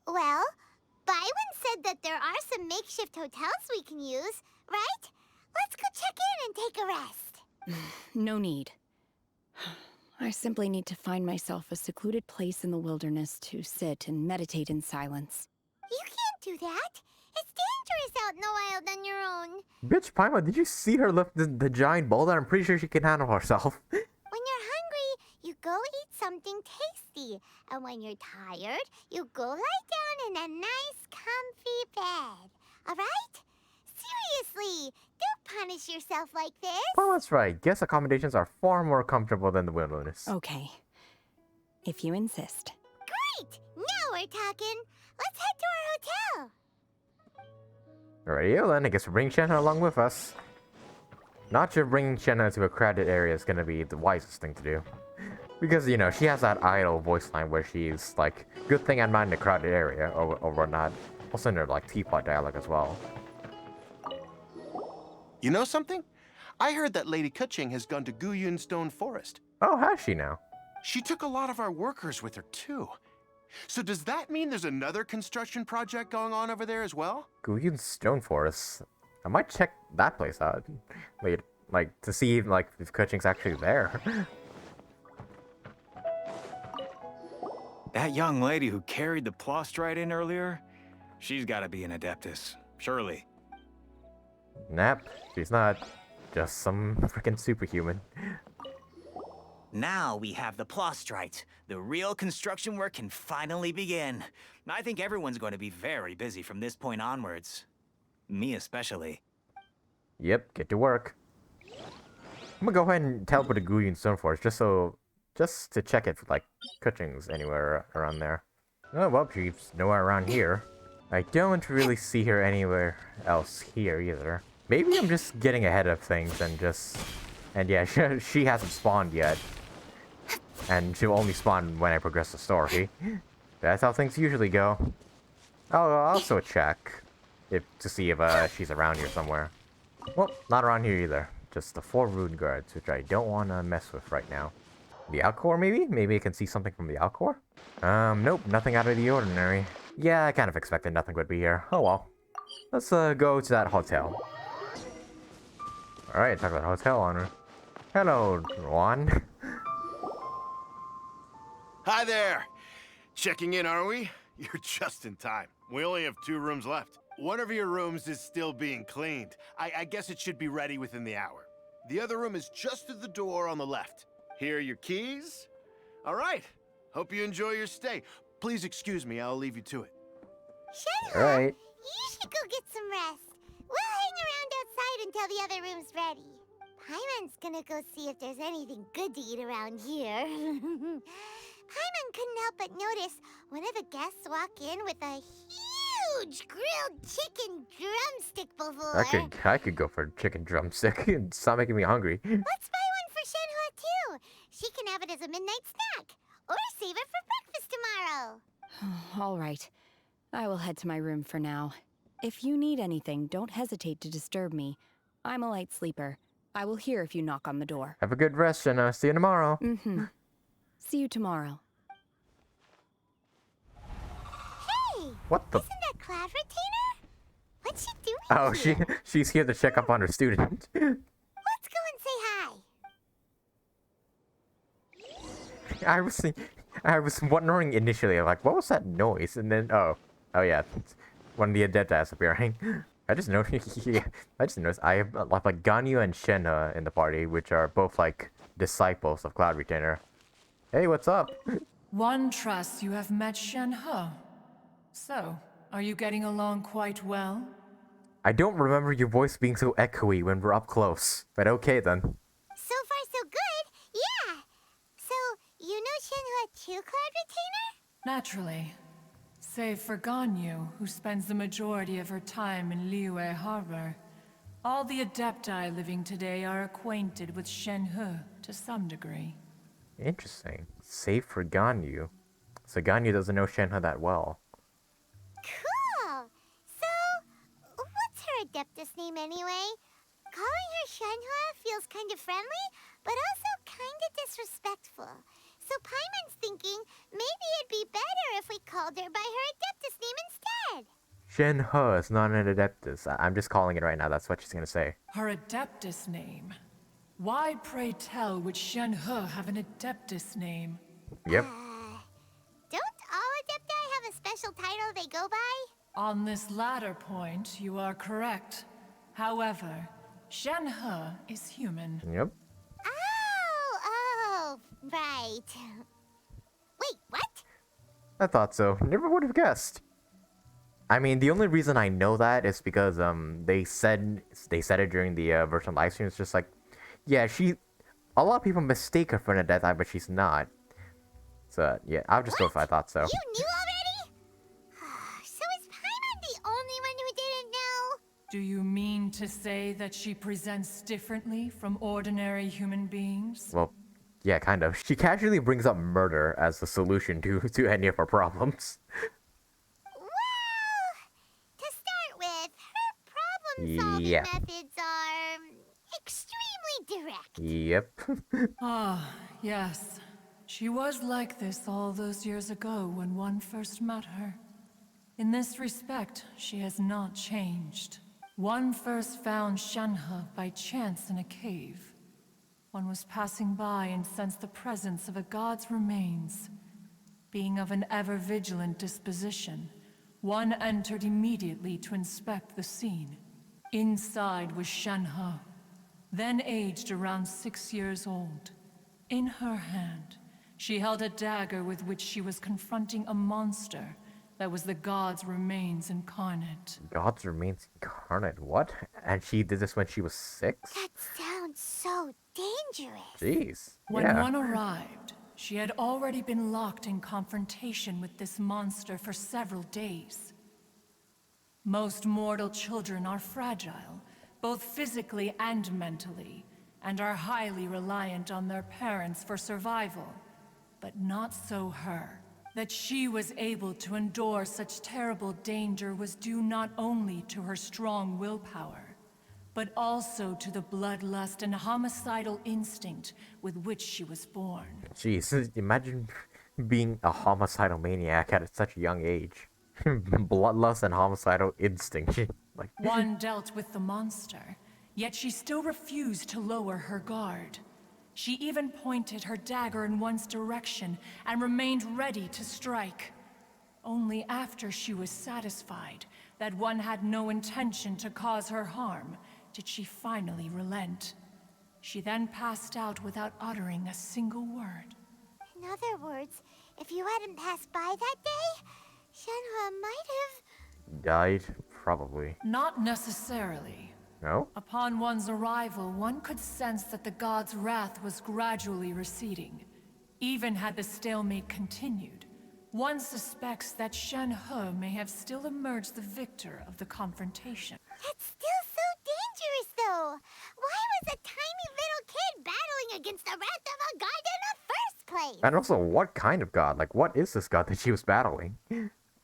Well, Byron said that there are some makeshift hotels we can use, right? Let's go check in and take a rest. No need. I simply need to find myself a secluded place in the wilderness to sit and meditate in silence. You can't do that. It's dangerous out in the wild on your own. Bitch, Paimon, did you see her lift the giant boulder? I'm pretty sure she can handle herself. When go eat something tasty. And when you're tired, you go lie down in a nice, comfy bed. All right? Seriously, don't punish yourself like this. Well, that's right. Guest accommodations are far more comfortable than the wilderness. Okay. If you insist. Great! Now we're talking. Let's head to our hotel. Alrighty, then I guess we'll bring Shenhe along with us. Not sure bringing Shenhe to a crowded area is gonna be the wisest thing to do. Because, you know, she has that idle voice line where she's like, good thing I'm not in a crowded area, or whatnot. Also in her, like, teapot dialogue as well. You know something? I heard that Lady Keqing has gone to Guyun Stone Forest. Oh, has she now? She took a lot of our workers with her, too. So does that mean there's another construction project going on over there as well? Guyun Stone Forest. I might check that place out. Wait, like, to see, like, if Keqing's actually there. That young lady who carried the Plostrite in earlier, she's gotta be an Adeptus, surely. Nap, she's not. Just some freaking superhuman. Now we have the Plostrite. The real construction work can finally begin. I think everyone's going to be very busy from this point onwards. Me especially. Yep, get to work. I'm gonna go ahead and teleport to Guyun Stone Forest just to check if like Keqing's anywhere around there. Oh well, she's nowhere around here. I don't really see her anywhere else here either. Maybe I'm just getting ahead of things and yeah, she hasn't spawned yet. And she'll only spawn when I progress the story. That's how things usually go. I'll also check to see if she's around here somewhere. Well, not around here either. Just the 4 rune guards, which I don't want to mess with right now. The Alcor, maybe? Maybe I can see something from the Alcor? Nope, nothing out of the ordinary. Yeah, I kind of expected nothing would be here. Oh well. Let's go to that hotel. Alright, talk about hotel owner. Hello, Juan. Hi there! Checking in, are we? You're just in time. We only have 2 rooms left. One of your rooms is still being cleaned. I guess it should be ready within the hour. The other room is just at the door on the left. Here are your keys. All right. Hope you enjoy your stay. Please excuse me, I'll leave you to it. Shenhe, Alright. you should go get some rest. We'll hang around outside until the other room's ready. Paimon's gonna go see if there's anything good to eat around here. Paimon couldn't help but notice one of the guests walk in with a huge grilled chicken drumstick before. I could go for a chicken drumstick. It's not making me hungry. Let's buy one for Shenhe too. She can have it as a midnight snack. Or save it for breakfast tomorrow. All right. I will head to my room for now. If you need anything, don't hesitate to disturb me. I'm a light sleeper. I will hear if you knock on the door. Have a good rest, and see you tomorrow. Mm-hmm. See you tomorrow. Hey! What the? Isn't that Cloud Retainer? What's she doing Oh, here? she's here to check up on her student. Let's go and say hi. I was wondering initially, like, what was that noise? And then, oh yeah, it's one of the Adepti appearing. I just noticed I have like Ganyu and Shenhe in the party, which are both like disciples of Cloud Retainer. Hey, what's up? One trusts you have met Shenhe. So, are you getting along quite well? I don't remember your voice being so echoey when we're up close, but okay then. So far, so good. Yeah. So, you know Shenhe too, Cloud Retainer? Naturally. Save for Ganyu, who spends the majority of her time in Liyue Harbor. All the Adepti living today are acquainted with Shenhe to some degree. Interesting. Save for Ganyu. So Ganyu doesn't know Shenhe that well. Cool. So, what's her Adeptus name anyway? Calling her Shenhe feels kind of friendly, but also kind of disrespectful. So Paimon's thinking maybe it'd be better if we called her by her Adeptus name instead. Shenhe is not an Adeptus. I'm just calling it right now. That's what she's gonna say. Her Adeptus name? Why, pray tell, would Shenhe have an Adeptus name? Yep. Don't all Adepti have a special title they go by? On this latter point, you are correct. However, Shenhe is human. Yep. Oh, right. right. Wait, what? I thought so. Never would have guessed. I mean, the only reason I know that is because they said it during the virtual live stream. It's just like, yeah, a lot of people mistake her for an Adepti, but she's not. So yeah, I'll just go if I thought so. You knew already? So is Paimon the only one who didn't know? Do you mean to say that she presents differently from ordinary human beings? Well, yeah, kind of. She casually brings up murder as the solution to any of her problems. Well, to start with, her problem-solving Yeah. methods are extremely direct. Yep. Ah, yes. She was like this all those years ago when one first met her. In this respect, she has not changed. One first found Shenhe by chance in a cave. One was passing by and sensed the presence of a god's remains. Being of an ever-vigilant disposition, one entered immediately to inspect the scene. Inside was Shenhe, then aged around 6 years old. In her hand, she held a dagger with which she was confronting a monster that was the god's remains incarnate. God's remains incarnate. What? And she did this when she was 6? That sounds so dangerous. Jeez. When Yeah. one arrived, she had already been locked in confrontation with this monster for several days. Most mortal children are fragile, both physically and mentally, and are highly reliant on their parents for survival. But not so her. That she was able to endure such terrible danger was due not only to her strong willpower, but also to the bloodlust and homicidal instinct with which she was born. Jeez, imagine being a homicidal maniac at such a young age. Bloodlust and homicidal instinct. Like, One dealt with the monster, yet she still refused to lower her guard. She even pointed her dagger in one's direction and remained ready to strike. Only after she was satisfied that one had no intention to cause her harm did she finally relent. She then passed out without uttering a single word. In other words, if you hadn't passed by that day, Shenhe might have... died? Probably. Not necessarily. No? Upon one's arrival, one could sense that the god's wrath was gradually receding. Even had the stalemate continued, one suspects that Shenhe may have still emerged the victor of the confrontation. That's still so dangerous, though. Why was a tiny little kid battling against the wrath of a god in the first place? And also, what kind of god? Like, what is this god that she was battling?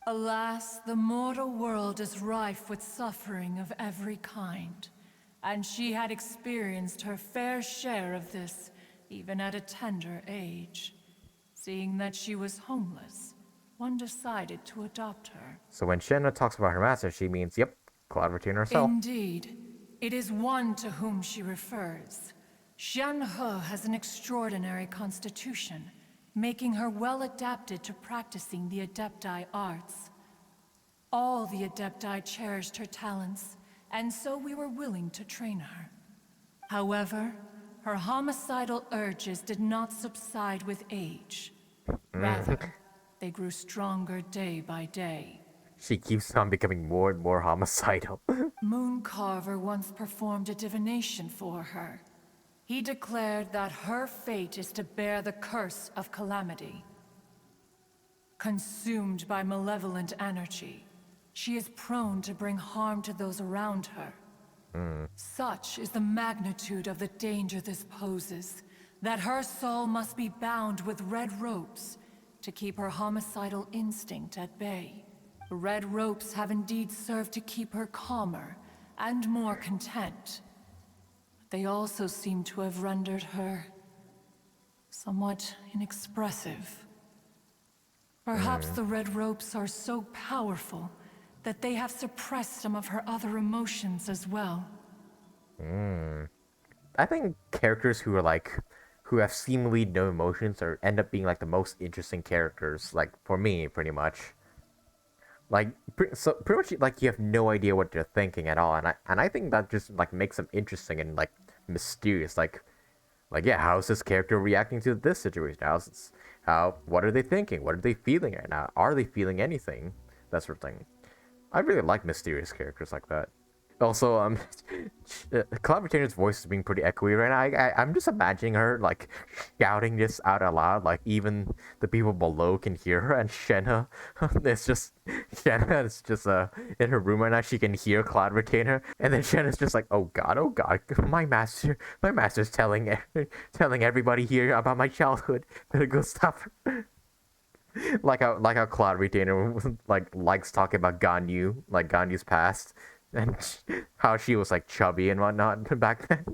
Alas, the mortal world is rife with suffering of every kind, and she had experienced her fair share of this, even at a tender age. Seeing that she was homeless, one decided to adopt her. So when Shenhe talks about her master, she means, yep, Cloud Retina herself. Indeed, it is one to whom she refers. Shenhe has an extraordinary constitution, making her well adapted to practicing the Adepti arts. All the Adepti cherished her talents, and so we were willing to train her. However, her homicidal urges did not subside with age. Rather, they grew stronger day by day. She keeps on becoming more and more homicidal. Mooncarver once performed a divination for her. He declared that her fate is to bear the curse of calamity. Consumed by malevolent energy, she is prone to bring harm to those around her. Such is the magnitude of the danger this poses, that her soul must be bound with red ropes to keep her homicidal instinct at bay. The red ropes have indeed served to keep her calmer and more content. They also seem to have rendered her somewhat inexpressive. Perhaps the red ropes are so powerful that they have suppressed some of her other emotions as well. I think characters who are like, who have seemingly no emotions or end up being like the most interesting characters, like for me, pretty much. Like, so pretty much like you have no idea what they're thinking at all, and I think that just like makes them interesting and like mysterious. Like Like, yeah, how's this character reacting to this situation? What are they thinking? What are they feeling right now? Are they feeling anything? That sort of thing. I really like mysterious characters like that. Also, Cloud Retainer's voice is being pretty echoey right now. I'm just imagining her, like, shouting this out aloud, like, even the people below can hear her, and Shenhe, Shenhe is just, in her room right now, she can hear Cloud Retainer, and then Shenhe's just like, oh god, my master's telling everybody here about my childhood. Better go stop her. like how Cloud Retainer, likes talking about Ganyu, like Ganyu's past. And how she was like chubby and whatnot back then.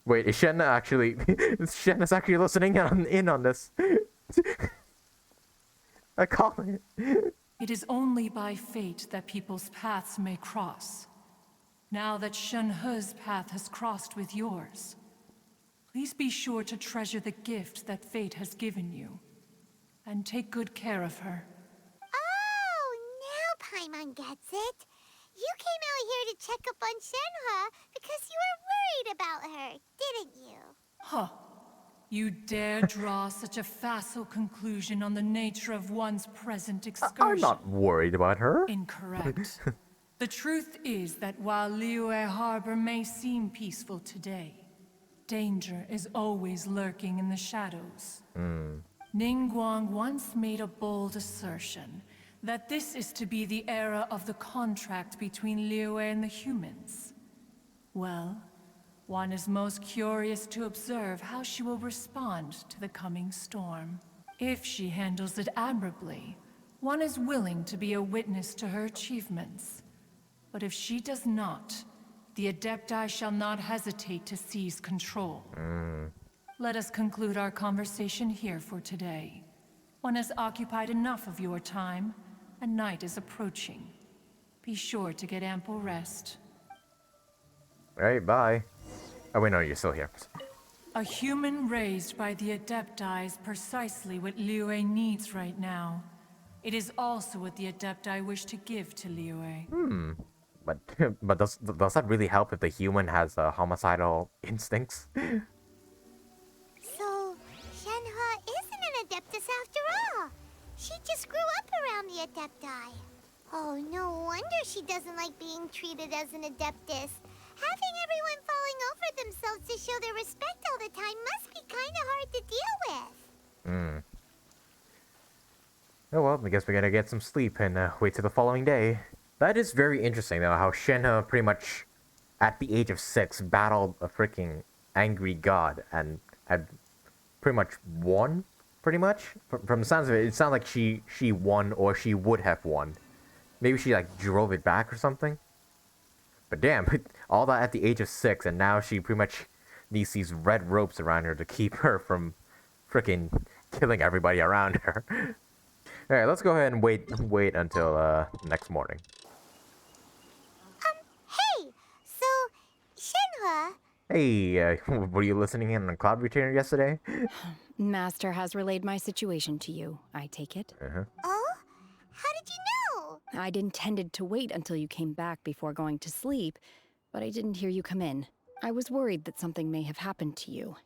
Wait, is Shenhe actually? Shenhe's actually listening in on this. I call it. It is only by fate that people's paths may cross. Now that Shenhe's path has crossed with yours, please be sure to treasure the gift that fate has given you, and take good care of her. Paimon gets it. You came out here to check up on Shenhe because you were worried about her, didn't you? Huh. You dare draw such a facile conclusion on the nature of one's present excursion? I'm not worried about her. Incorrect. The truth is that while Liyue Harbor may seem peaceful today, danger is always lurking in the shadows. Ningguang once made a bold assertion that this is to be the era of the contract between Liyue and the humans. Well, one is most curious to observe how she will respond to the coming storm. If she handles it admirably, one is willing to be a witness to her achievements. But if she does not, the Adepti shall not hesitate to seize control. Let us conclude our conversation here for today. One has occupied enough of your time, and night is approaching. Be sure to get ample rest. Alright, bye. Oh wait, no, you're still here. A human raised by the Adepti is precisely what Liyue needs right now. It is also what the Adepti wish to give to Liyue. But does that really help if the human has homicidal instincts? So, Shenhe isn't an Adeptus after all. She just grew up around the Adepti. Oh, no wonder she doesn't like being treated as an Adeptus. Having everyone falling over themselves to show their respect all the time must be kind of hard to deal with. Oh well, I guess we gotta get some sleep and wait till the following day. That is very interesting though, how Shenhe pretty much, at the age of 6, battled a freaking angry god and had pretty much won, pretty much? From the sounds of it, it sounds like she won, or she would have won. Maybe she like drove it back or something? But damn, all that at the age of 6, and now she pretty much needs these red ropes around her to keep her from freaking killing everybody around her. Alright, let's go ahead and wait until next morning. Hey! So, Shenhe... Hey, were you listening in on Cloud Retainer yesterday? Master has relayed my situation to you, I take it. Oh? How did you know? I'd intended to wait until you came back before going to sleep, but I didn't hear you come in. I was worried that something may have happened to you.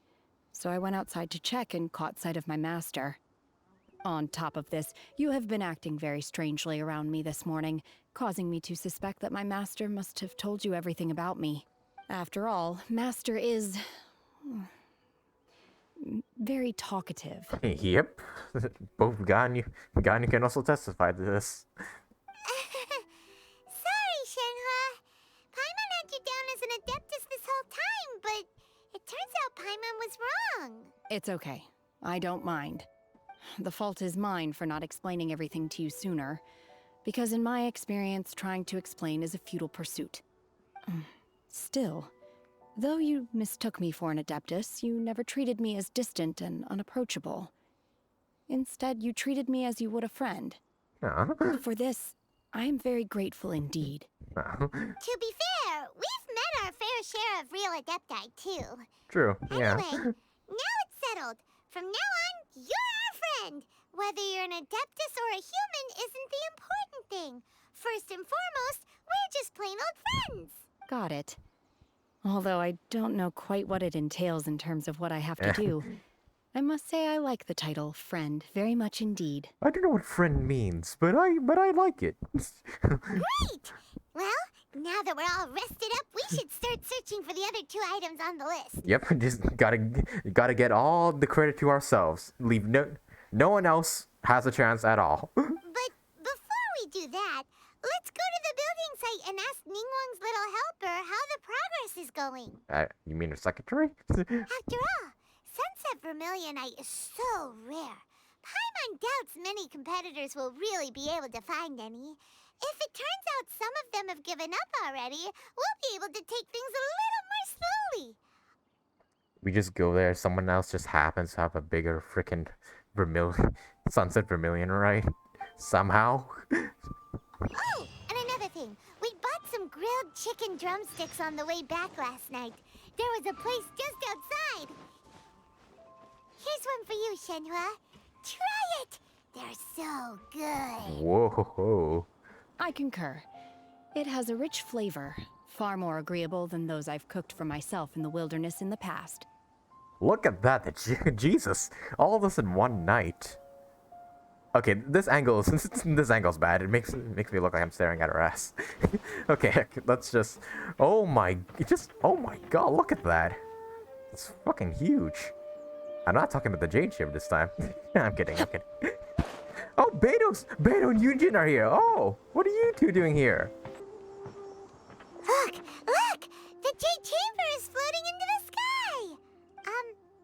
So I went outside to check and caught sight of my master. On top of this, you have been acting very strangely around me this morning, causing me to suspect that my master must have told you everything about me. After all, Master is... very talkative. Yep. Both Ganyu can also testify to this. Sorry, Shenhe. Paimon had you down as an Adeptus this whole time, but it turns out Paimon was wrong. It's okay. I don't mind. The fault is mine for not explaining everything to you sooner, because in my experience, trying to explain is a futile pursuit. Still, though you mistook me for an Adeptus, you never treated me as distant and unapproachable. Instead, you treated me as you would a friend. For this, I am very grateful indeed. To be fair, we've met our fair share of real Adepti, too. True, yeah. Anyway, now it's settled. From now on, you're our friend. Whether you're an Adeptus or a human isn't the important thing. First and foremost, we're just plain old friends. Got it. Although I don't know quite what it entails in terms of what I have to do. I must say I like the title, Friend, very much indeed. I don't know what friend means, but I like it. Great! Well, now that we're all rested up, we should start searching for the other 2 items on the list. Yep, just gotta get all the credit to ourselves. Leave no one else has a chance at all. But before we do that, let's go to the building site and ask Ningguang's little helper how the progress is going. You mean her secretary? After all, Sunset Vermilionite is so rare. Paimon doubts many competitors will really be able to find any. If it turns out some of them have given up already, we'll be able to take things a little more slowly. We just go there, someone else just happens to have a bigger frickin' Sunset Vermilion, right? Somehow. Oh, and another thing. We bought some grilled chicken drumsticks on the way back last night. There was a place just outside. Here's one for you, Shenhe. Try it! They're so good. Whoa. I concur. It has a rich flavor, far more agreeable than those I've cooked for myself in the wilderness in the past. Look at that, Jesus! All this in one night. Okay, this angle's bad. It makes me look like I'm staring at her ass. Okay, let's just. Oh my God! Look at that. It's fucking huge. I'm not talking about the Jade Chamber this time. I'm kidding. Oh, Beidou and Yun Jin are here. Oh, what are you two doing here? Look! The Jade Chamber is floating into the sky!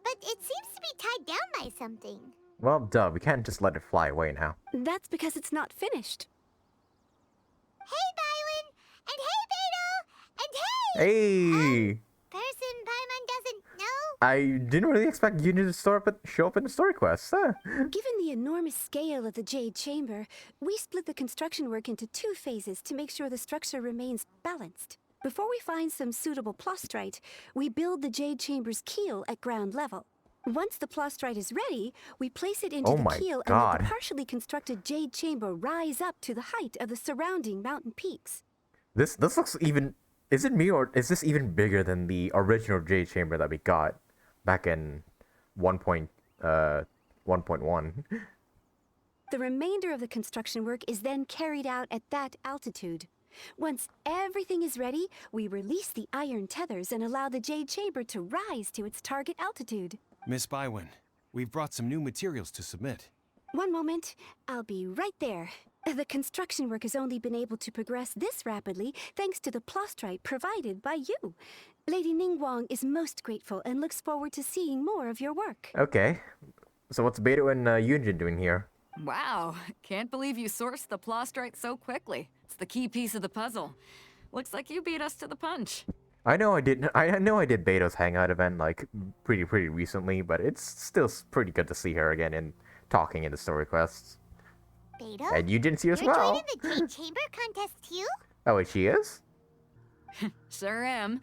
But it seems to be tied down by something. Well, duh, we can't just let it fly away now. That's because it's not finished. Hey, Bywin! And hey, Beidou! And hey! Hey! Person Paimon doesn't know? I didn't really expect Yun Jin to show up in the story quest. Given the enormous scale of the Jade Chamber, we split the construction work into 2 phases to make sure the structure remains balanced. Before we find some suitable plastrite, we build the Jade Chamber's keel at ground level. Once the plastrite is ready, we place it into the keel and let the partially constructed Jade Chamber rise up to the height of the surrounding mountain peaks. This looks even. Is it me or is this even bigger than the original Jade Chamber that we got back in 1.1? The remainder of the construction work is then carried out at that altitude. Once everything is ready, we release the iron tethers and allow the Jade Chamber to rise to its target altitude. Miss Bywin, we've brought some new materials to submit. One moment, I'll be right there. The construction work has only been able to progress this rapidly thanks to the plastrite provided by you. Lady Ningguang is most grateful and looks forward to seeing more of your work. Okay. So what's Beidou and Yun Jin doing here? Wow, can't believe you sourced the plastrite so quickly. It's the key piece of the puzzle. Looks like you beat us to the punch. I know I did Beidou's hangout event like pretty recently, but it's still pretty good to see her again and talking in the story quests. Beidou? And you didn't see her as You're well. joining the Jade Chamber contest too? Oh, wait, she is? Sure am.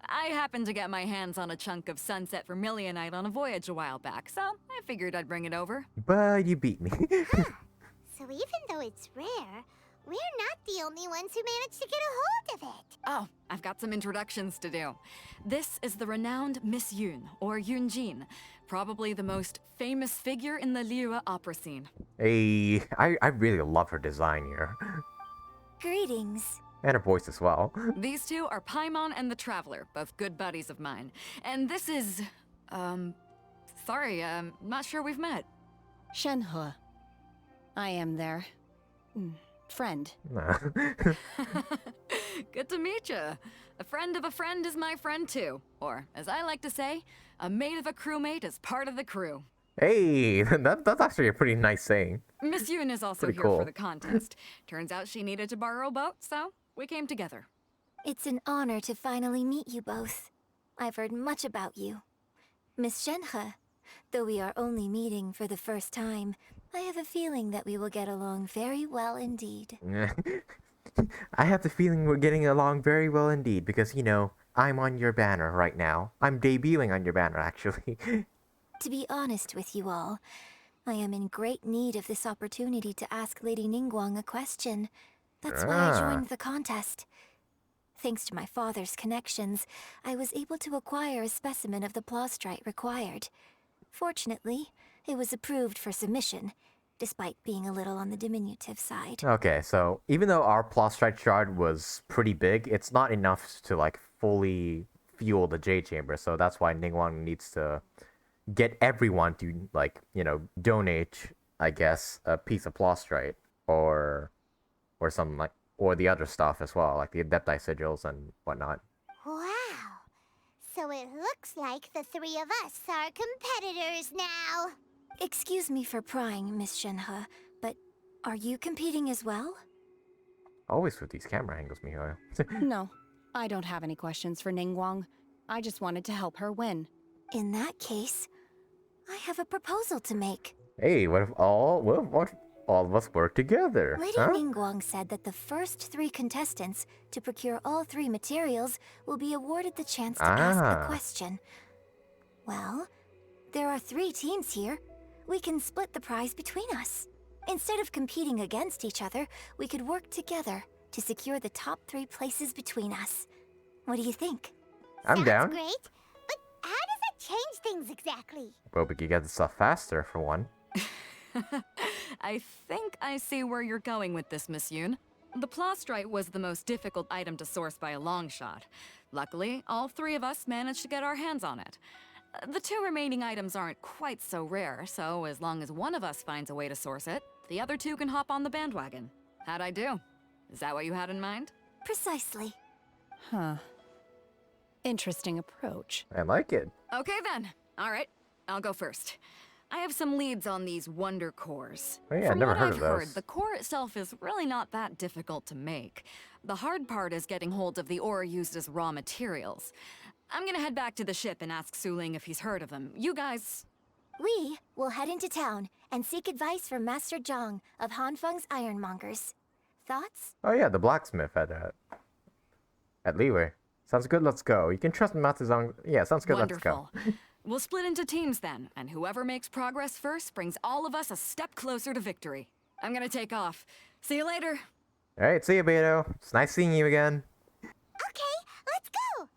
I happened to get my hands on a chunk of Sunset Vermilionite on a voyage a while back, so I figured I'd bring it over. But you beat me. So even though it's rare, we're not the only ones who managed to get a hold of it. Oh, I've got some introductions to do. This is the renowned Miss Yun, or Yun Jin, probably the most famous figure in the Liyue opera scene. Hey, I really love her design here. Greetings. And her voice as well. These two are Paimon and the Traveler, both good buddies of mine. And this is, sorry, not sure we've met. Shenhe. I am their friend. Good to meet you. A friend of a friend is my friend too. Or, as I like to say, a mate of a crewmate is part of the crew. Hey, that's actually a pretty nice saying. Miss Yun is also Pretty here cool. for the contest. Turns out she needed to borrow a boat, so we came together. It's an honor to finally meet you both. I've heard much about you. Miss Shenhe, though we are only meeting for the first time, I have a feeling that we will get along very well indeed. I have the feeling we're getting along very well indeed because, you know, I'm on your banner right now. I'm debuting on your banner, actually. To be honest with you all, I am in great need of this opportunity to ask Lady Ningguang a question. That's why I joined the contest. Thanks to my father's connections, I was able to acquire a specimen of the plastrite required. Fortunately, it was approved for submission, despite being a little on the diminutive side. Okay, so even though our plastrite shard was pretty big, it's not enough to like fully fuel the Jade Chamber. So that's why Ningguang needs to get everyone to like, you know, donate, I guess, a piece of plastrite or something like, or the other stuff as well, like the Adepti sigils and whatnot. Wow. So it looks like the three of us are competitors now. Excuse me for prying, Miss Shenhe, but are you competing as well? Always with these camera angles, Mihoyo. No, I don't have any questions for Ningguang. I just wanted to help her win. In that case, I have a proposal to make. Hey, what if all of us work together? Lady huh? Ningguang said that the first 3 contestants to procure all 3 materials will be awarded the chance to ask a question. Well, there are 3 teams here. We can split the prize between us. Instead of competing against each other, we could work together to secure the top 3 places between us. What do you think? I'm down. Great, but how does it change things exactly? Well, we could get the stuff faster, for one. I think I see where you're going with this, Miss Yun. The plastrite was the most difficult item to source by a long shot. Luckily, all 3 of us managed to get our hands on it. The 2 remaining items aren't quite so rare, so as long as one of us finds a way to source it, the other 2 can hop on the bandwagon. How'd I do? Is that what you had in mind? Precisely. Huh. Interesting approach. I like it. Okay then. All right, I'll go first. I have some leads on these wonder cores. Oh yeah, From never what heard I've of those. heard, the core itself is really not that difficult to make. The hard part is getting hold of the ore used as raw materials. I'm gonna head back to the ship and ask Su Ling if he's heard of them. You guys... We will head into town and seek advice from Master Zhang of Hanfeng's Ironmongers. Thoughts? Oh yeah, the blacksmith at Leeway. Sounds good, let's go. You can trust Master Zhang. Yeah, sounds good, Wonderful. let's go. We'll split into teams then, and whoever makes progress first brings all of us a step closer to victory. I'm gonna take off. See you later. Alright, see you, Beto. It's nice seeing you again. Okay, let's go!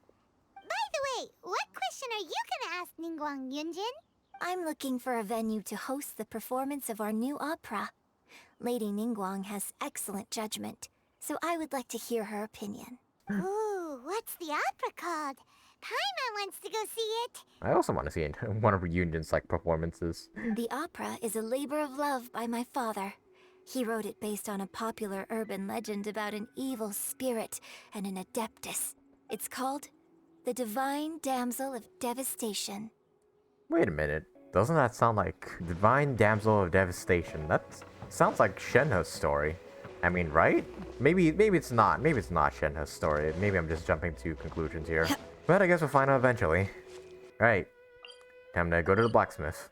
By the way, what question are you gonna ask Ningguang, Yun Jin? I'm looking for a venue to host the performance of our new opera. Lady Ningguang has excellent judgment, so I would like to hear her opinion. Ooh, what's the opera called? Paimon wants to go see it. I also want to see one of Yun Jin's like performances. The opera is a labor of love by my father. He wrote it based on a popular urban legend about an evil spirit and an adeptus. It's called The Divine Damsel of Devastation. Wait a minute. Doesn't that sound like Divine Damsel of Devastation? That sounds like Shenhe's story. I mean, right? Maybe it's not. Maybe it's not Shenhe's story. Maybe I'm just jumping to conclusions here. But I guess we'll find out eventually. Alright. Time to go to the blacksmith.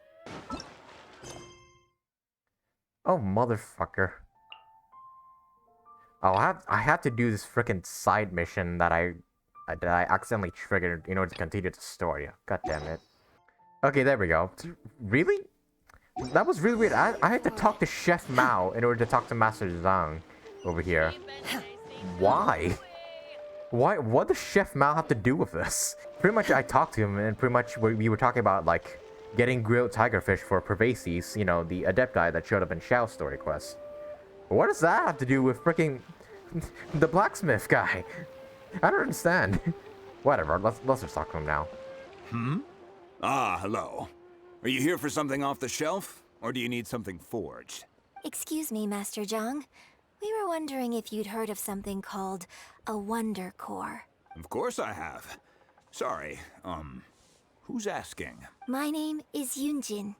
Oh, motherfucker. Oh, I have to do this freaking side mission that I accidentally triggered in order to continue the story. God damn it. Okay, there we go. Really? That was really weird. I had to talk to Chef Mao in order to talk to Master Zhang over here. Why? What does Chef Mao have to do with this? Pretty much I talked to him and pretty much we were talking about like getting grilled tigerfish for Pervases, you know, the Adepti that showed up in Xiao's story quest. What does that have to do with freaking the blacksmith guy? I don't understand. Whatever, let's just talk to him now. Ah, hello. Are you here for something off the shelf, or do you need something forged? Excuse me, Master Zhang. We were wondering if you'd heard of something called a Wonder Core. Of course I have. Sorry, who's asking? My name is Yun Jin.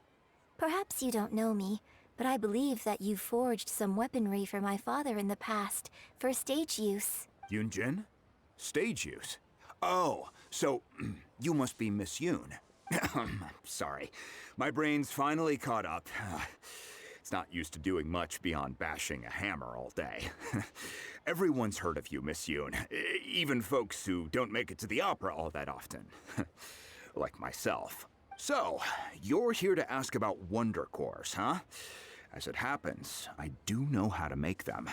Perhaps you don't know me, but I believe that you forged some weaponry for my father in the past for stage use. Yun Jin? Stage use? Oh, so you must be Miss Yun. Sorry, my brain's finally caught up. It's not used to doing much beyond bashing a hammer all day. Everyone's heard of you, Miss Yun. Even folks who don't make it to the opera all that often. Like myself. So, you're here to ask about Wonder Cores, huh? As it happens, I do know how to make them.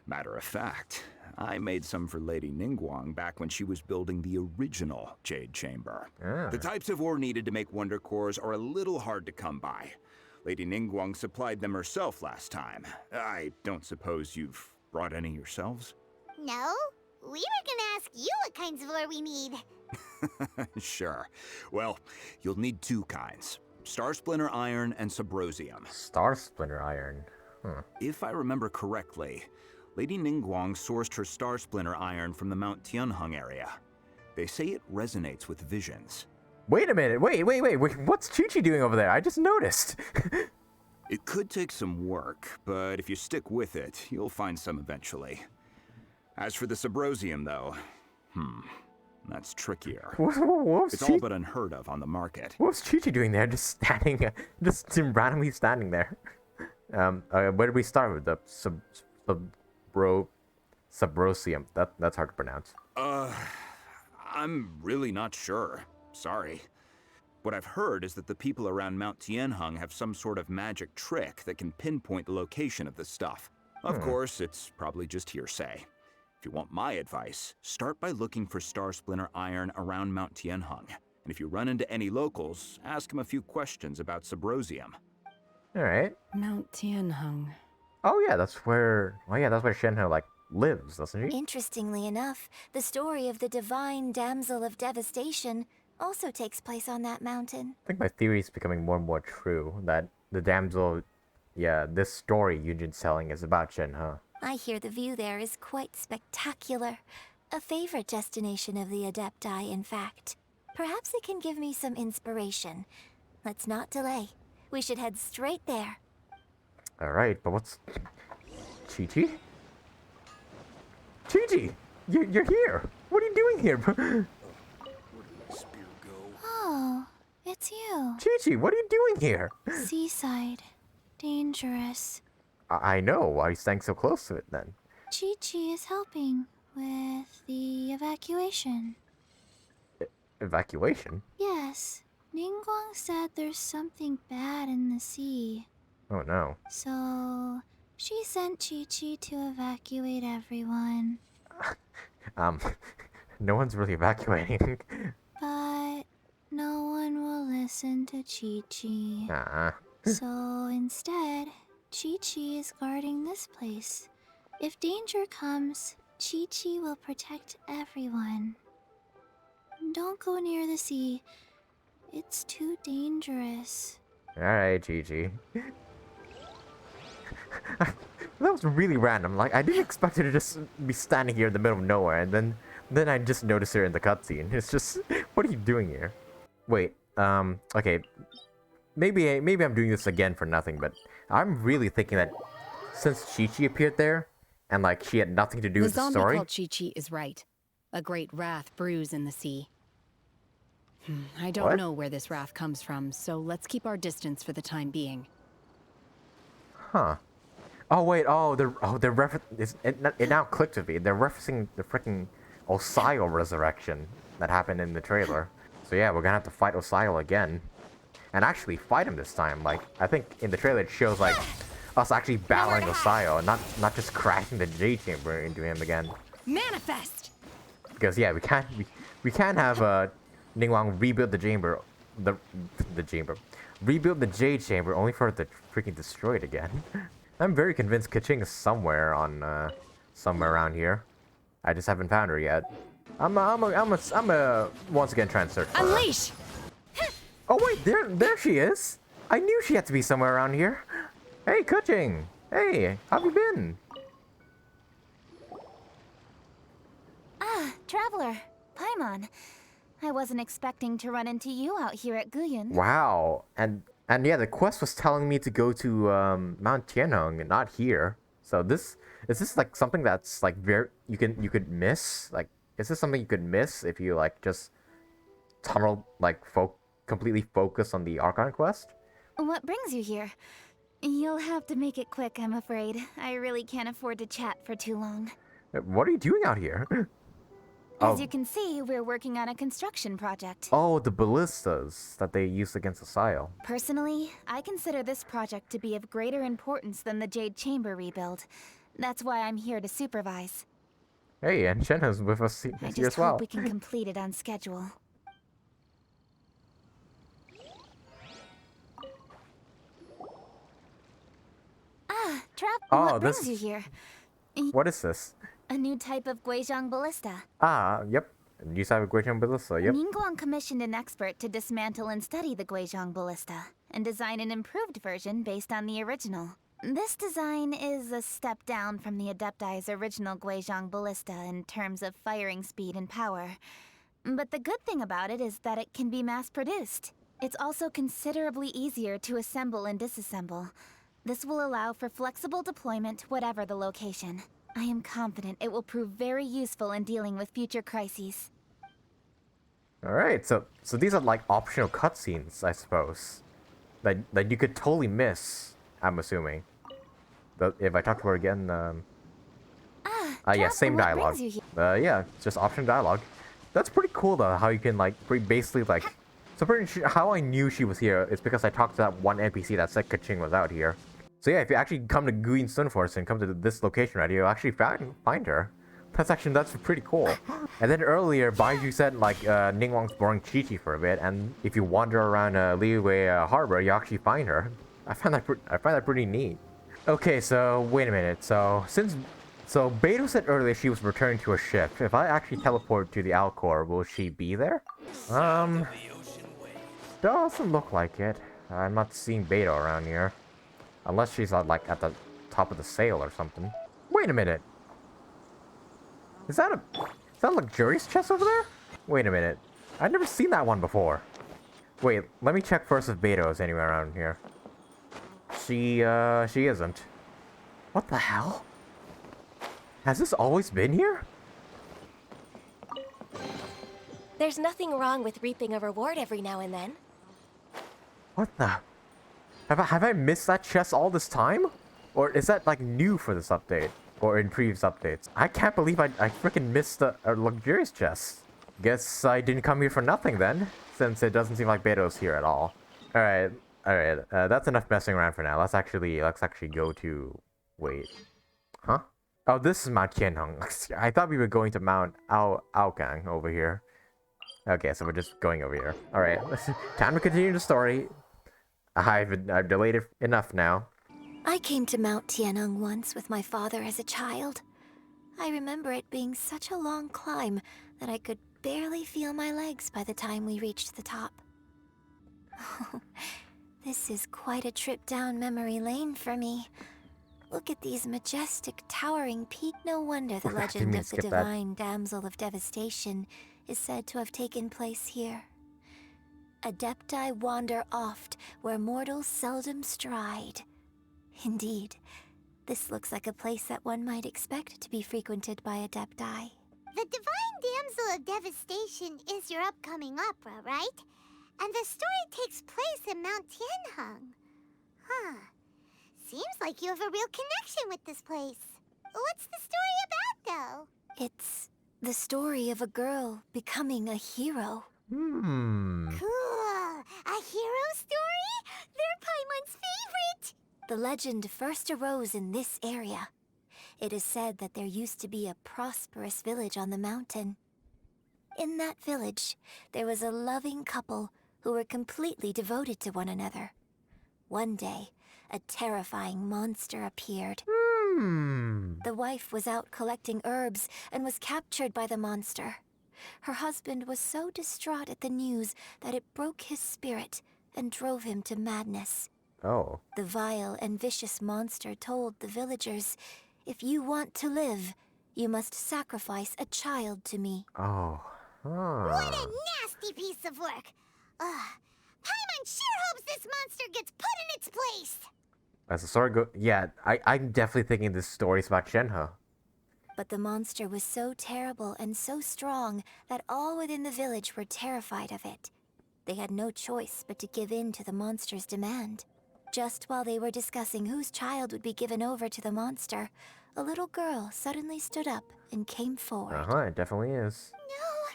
Matter of fact, I made some for Lady Ningguang back when she was building the original Jade Chamber. The types of ore needed to make wonder cores are a little hard to come by. Lady Ningguang supplied them herself last time. I don't suppose you've brought any yourselves? No, we were gonna ask you what kinds of ore we need. Sure. Well, you'll need two kinds. Star Splinter Iron and Subrosium. Star Splinter Iron? If I remember correctly, Lady Ningguang sourced her Star Splinter Iron from the Mount Tianheng area. They say it resonates with visions. Wait a minute, wait, what's Chi-Chi doing over there? I just noticed. It could take some work, but if you stick with it, you'll find some eventually. As for the Subrosium, though, that's trickier. It's all but unheard of on the market. What's Chi-Chi doing there? Just standing, just randomly standing there. Where did we start with the Subrosium? That's hard to pronounce. I'm really not sure. Sorry. What I've heard is that the people around Mount Tianheng have some sort of magic trick that can pinpoint the location of the stuff. Of course, it's probably just hearsay. If you want my advice, start by looking for Star Splinter Iron around Mount Tianheng. And if you run into any locals, ask them a few questions about Subrosium. Alright. Mount Tianheng. Oh yeah, that's where Shenhe, like, lives, doesn't she? Interestingly enough, the story of the divine damsel of devastation also takes place on that mountain. I think my theory is becoming more and more true, that the damsel, this story Yun Jin's telling is about Shenhe. I hear the view there is quite spectacular. A favorite destination of the Adepti, in fact. Perhaps it can give me some inspiration. Let's not delay. We should head straight there. Alright, but what's... Chi-Chi? Chi-Chi! You're here! What are you doing here? Oh, it's you. Chi-Chi, what are you doing here? Seaside. Dangerous. I know. Why are you staying so close to it then? Chi-Chi is helping with the evacuation. Evacuation? Yes. Ningguang said there's something bad in the sea. Oh no. So, she sent Chi-Chi to evacuate everyone. No one's really evacuating. But no one will listen to Chi-Chi. So instead, Chi-Chi is guarding this place. If danger comes, Chi-Chi will protect everyone. Don't go near the sea. It's too dangerous. Alright, Chi-Chi. That was really random. Like, I didn't expect her to just be standing here in the middle of nowhere, and then I just noticed her in the cutscene. It's just, what are you doing here? Wait, okay. Maybe I'm doing this again for nothing, but I'm really thinking that since Chi-Chi appeared there, and like she had nothing to do with the story. The zombie called Chi-Chi is right. A great wrath brews in the sea. I don't know where this wrath comes from, so let's keep our distance for the time being. Huh. Oh wait, they're it now clicked with me. They're referencing the freaking Xiao resurrection that happened in the trailer. So yeah, we're gonna have to fight Xiao again. And actually fight him this time. Like, I think in the trailer it shows like us actually battling Xiao and not just crashing the Jade Chamber into him again. Manifest! Because yeah, we can't have Ningguang rebuild the chamber, the chamber, rebuild the Jade Chamber only for it to freaking destroy it again. I'm very convinced Keqing is somewhere around here. I just haven't found her yet. I'm once again trying to search for her. Unleash! Oh wait, there she is. I knew she had to be somewhere around here. Hey, Keqing. Hey, how have you been? Ah, Traveler. Paimon. I wasn't expecting to run into you out here at Guyun. Wow, and yeah, the quest was telling me to go to Mount Tianheng and not here. So is this like something that's like you could miss? Like, is this something you could miss if you like just tunnel like completely focus on the Archon quest? What brings you here? You'll have to make it quick, I'm afraid. I really can't afford to chat for too long. What are you doing out here? As you can see, we're working on a construction project. Oh, the ballistas that they used against Xiao. Personally, I consider this project to be of greater importance than the Jade Chamber rebuild. That's why I'm here to supervise. Hey, and Shenhe's with us I here just as well. hope we can complete it on schedule. What brings you here? What is this? A new type of Guizhong ballista. Yep. New type of Guizhong ballista, yep. Ningguang commissioned an expert to dismantle and study the Guizhong ballista and design an improved version based on the original. This design is a step down from the Adepti's original Guizhong ballista in terms of firing speed and power. But the good thing about it is that it can be mass-produced. It's also considerably easier to assemble and disassemble. This will allow for flexible deployment whatever the location. I am confident it will prove very useful in dealing with future crises. Alright, so these are like optional cutscenes, I suppose. That you could totally miss, I'm assuming. If I talk to her again, yeah, same dialogue. Yeah, just optional dialogue. That's pretty cool though, how you can like, basically like... So pretty sure how I knew she was here is because I talked to that one NPC that said Kaching was out here. So yeah, if you actually come to Guin Stone Forest and come to this location right here, you'll actually find her. That's pretty cool. And then earlier, Baiju said like Ningguang's boring Chi-Chi for a bit, and if you wander around Liyue Harbor, you actually find her. I find that pretty neat. Okay, so wait a minute. So Beidou said earlier she was returning to her ship. If I actually teleport to the Alcor, will she be there? Doesn't look like it. I'm not seeing Beidou around here. Unless she's like at the top of the sail or something. Wait a minute. Is that a luxurious chest over there? Wait a minute. I've never seen that one before. Wait, let me check first if Beidou is anywhere around here. She isn't. What the hell? Has this always been here? There's nothing wrong with reaping a reward every now and then. What the? Have I missed that chest all this time? Or is that like new for this update? Or in previous updates? I can't believe I freaking missed a luxurious chest. Guess I didn't come here for nothing then, since it doesn't seem like Beidou's here at all. Alright. That's enough messing around for now. Let's actually go to... Wait. Huh? Oh, this is Mount Tianheng. I thought we were going to Mount Aokang over here. Okay, so we're just going over here. Alright, time to continue the story. I've delayed it enough now. I came to Mount Tianheng once with my father as a child. I remember it being such a long climb that I could barely feel my legs by the time we reached the top. Oh, this is quite a trip down memory lane for me. Look at these majestic, towering peaks. No wonder the legend of the divine damsel of devastation is said to have taken place here. Adepti wander oft where mortals seldom stride. Indeed, this looks like a place that one might expect to be frequented by Adepti. The divine damsel of devastation is your upcoming opera, right? And the story takes place in Mount Tianheng. Huh. Seems like you have a real connection with this place. What's the story about, though? It's the story of a girl becoming a hero. Cool. A hero story? They're Paimon's favorite. The legend first arose in this area. It is said that there used to be a prosperous village on the mountain. In that village, there was a loving couple who were completely devoted to one another. One day, a terrifying monster appeared. The wife was out collecting herbs and was captured by the monster. Her husband was so distraught at the news that it broke his spirit and drove him to madness. Oh. The vile and vicious monster told the villagers, "If you want to live, you must sacrifice a child to me." Oh. What a nasty piece of work. Paimon sure hopes this monster gets put in its place. As the story goes, yeah, I'm definitely thinking this story's about Shenhe. But the monster was so terrible and so strong that all within the village were terrified of it. They had no choice but to give in to the monster's demand. Just while they were discussing whose child would be given over to the monster, a little girl suddenly stood up and came forward. It definitely is. No!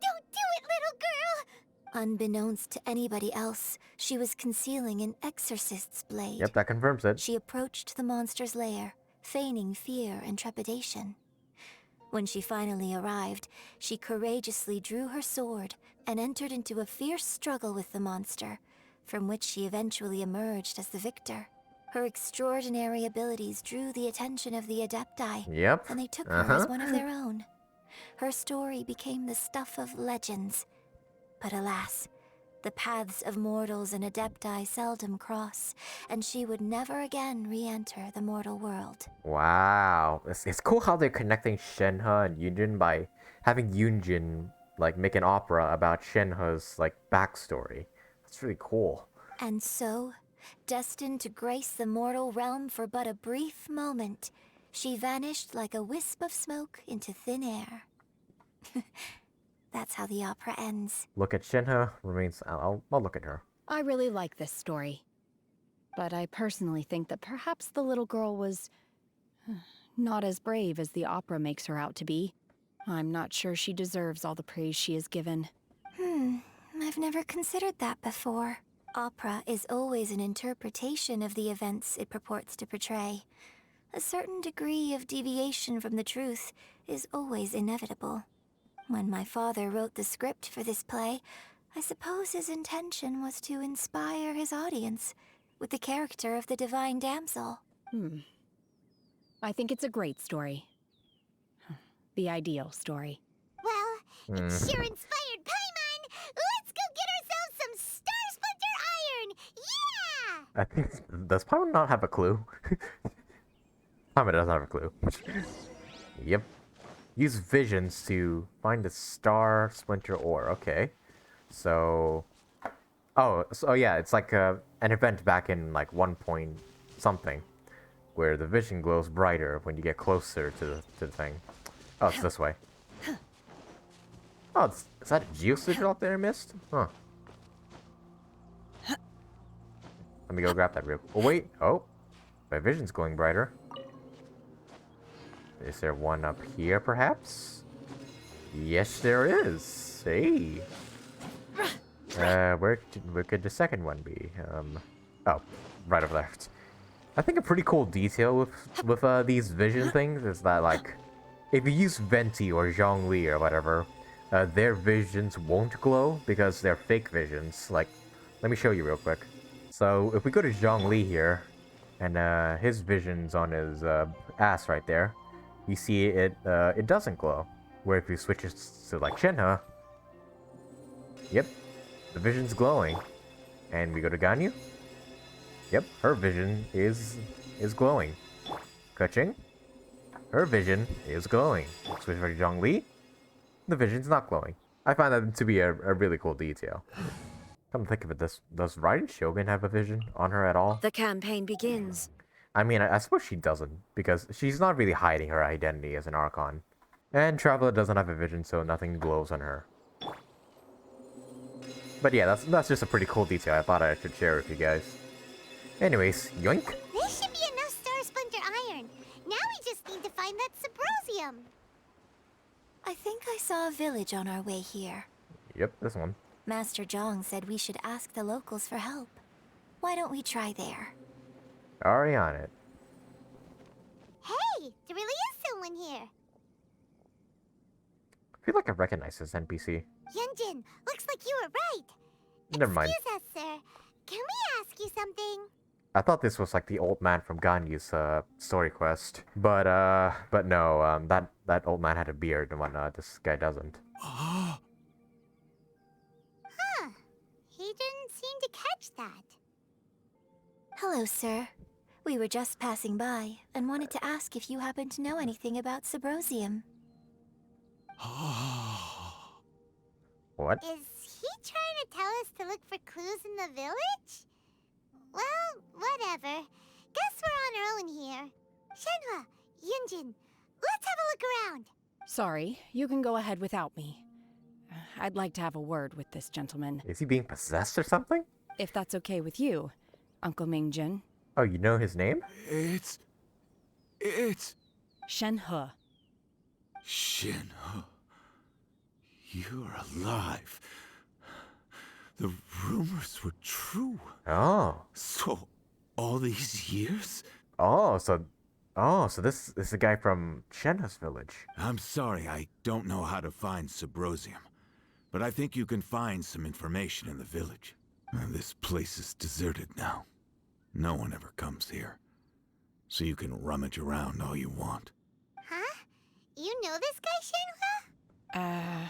Don't do it, little girl! Unbeknownst to anybody else, she was concealing an exorcist's blade. Yep, that confirms it. She approached the monster's lair, feigning fear and trepidation. When she finally arrived, she courageously drew her sword and entered into a fierce struggle with the monster, from which she eventually emerged as the victor. Her extraordinary abilities drew the attention of the Adepti, Yep. and they took her as one of their own. Her story became the stuff of legends. But alas, the paths of mortals and Adepti seldom cross, and she would never again re-enter the mortal world. Wow. It's cool how they're connecting Shenhe and Yun Jin by having Yun Jin like make an opera about Shenhe's like backstory. That's really cool. And so, destined to grace the mortal realm for but a brief moment, she vanished like a wisp of smoke into thin air. That's how the opera ends. Look at Shenhe remains. I'll look at her. I really like this story. But I personally think that perhaps the little girl was not as brave as the opera makes her out to be. I'm not sure she deserves all the praise she is given. I've never considered that before. Opera is always an interpretation of the events it purports to portray. A certain degree of deviation from the truth is always inevitable. When my father wrote the script for this play, I suppose his intention was to inspire his audience with the character of the divine damsel. I think it's a great story. The ideal story. Well, it sure inspired Paimon! Let's go get ourselves some Star Splinter Iron! Yeah! I think does Paimon not have a clue? Paimon doesn't have a clue. Yep. Use visions to find the Star Splinter ore. Okay. So yeah, it's like an event back in like 1 point something, where the vision glows brighter when you get closer to the thing. Oh, it's this way. Oh, is that a geosigil out there I missed? Huh. Let me go grab that real quick. Oh, wait. Oh, my vision's glowing brighter. Is there one up here, perhaps? Yes, there is. Hey. Where could the second one be? Oh, right over there. I think a pretty cool detail with these vision things is that, like, if you use Venti or Zhongli or whatever, their visions won't glow because they're fake visions. Like, let me show you real quick. So if we go to Zhongli here, and his vision's on his ass right there, you see it doesn't glow. Where if you switch it to like Shenhe, yep, the vision's glowing. And we go to Ganyu, yep, her vision is glowing. Kaching, her vision is glowing. Switch to Zhongli, the vision's not glowing. I find that to be a really cool detail. Come to think of it, does Raiden Shogun have a vision on her at all? The campaign begins. I mean, I suppose she doesn't, because she's not really hiding her identity as an Archon. And Traveler doesn't have a vision, so nothing glows on her. But yeah, that's just a pretty cool detail I thought I should share with you guys. Anyways, yoink! This should be enough Star Splinter Iron. Now we just need to find that Subrosium. I think I saw a village on our way here. Yep, this one. Master Zhong said we should ask the locals for help. Why don't we try there? Already on it. Hey, there really is someone here. I feel like I recognize this NPC. Yun Jin, looks like you were right. Never mind. Excuse us, sir. Can we ask you something? I thought this was like the old man from Ganyu's story quest. But no, that old man had a beard and whatnot. This guy doesn't. Huh. He didn't seem to catch that. Hello, sir. We were just passing by and wanted to ask if you happen to know anything about Subrosium. What? Is he trying to tell us to look for clues in the village? Well, whatever. Guess we're on our own here. Shenhe, Yun Jin, let's have a look around. Sorry, you can go ahead without me. I'd like to have a word with this gentleman. Is he being possessed or something? If that's okay with you, Uncle Mingjin. Oh, you know his name? It's... Shenhe. Shenhe. You're alive. The rumors were true. Oh. So, all these years? Oh, so Oh, so this is the guy from Shenhe's village. I'm sorry, I don't know how to find Subrosium, but I think you can find some information in the village. This place is deserted now. No one ever comes here. So you can rummage around all you want. Huh? You know this guy, Shenhe?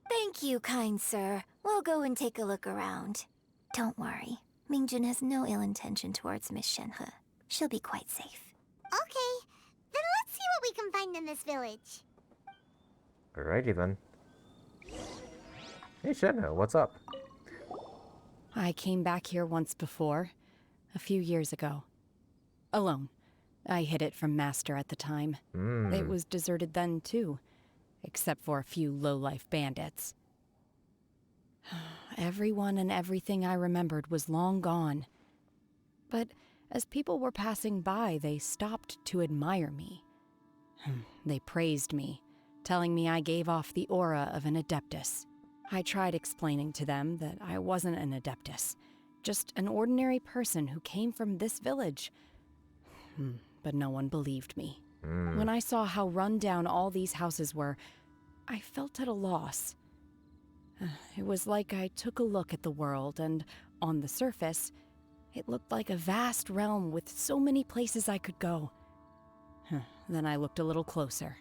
Thank you, kind sir. We'll go and take a look around. Don't worry. Mingjun has no ill intention towards Miss Shenhe. She'll be quite safe. Okay, then let's see what we can find in this village. Alrighty then. Hey Shenhe, what's up? I came back here once before, a few years ago. Alone. I hid it from Master at the time. It was deserted then, too. Except for a few low-life bandits. Everyone and everything I remembered was long gone. But as people were passing by, they stopped to admire me. They praised me, telling me I gave off the aura of an Adeptus. I tried explaining to them that I wasn't an Adeptus, just an ordinary person who came from this village. But no one believed me. When I saw how run down all these houses were, I felt at a loss. It was like I took a look at the world, and on the surface, it looked like a vast realm with so many places I could go. Then I looked a little closer,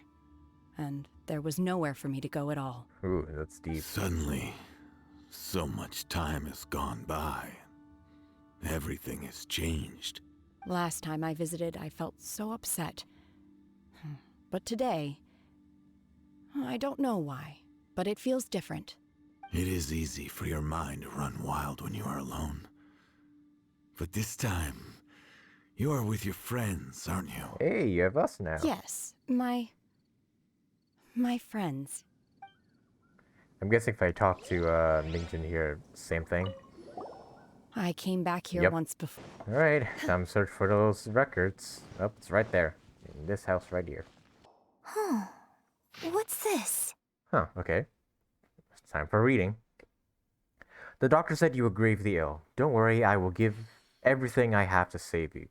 and there was nowhere for me to go at all. Ooh, that's deep. Suddenly, so much time has gone by. Everything has changed. Last time I visited, I felt so upset. But today, I don't know why, but it feels different. It is easy for your mind to run wild when you are alone. But this time, you are with your friends, aren't you? Hey, you have us now. Yes, my friends. I'm guessing if I talk to Mingjun here, same thing. I came back here once before. Alright, time to search for those records. Oh, it's right there. In this house right here. Huh. What's this? Huh, okay. It's time for reading. The doctor said you were gravely ill. Don't worry, I will give everything I have to save you.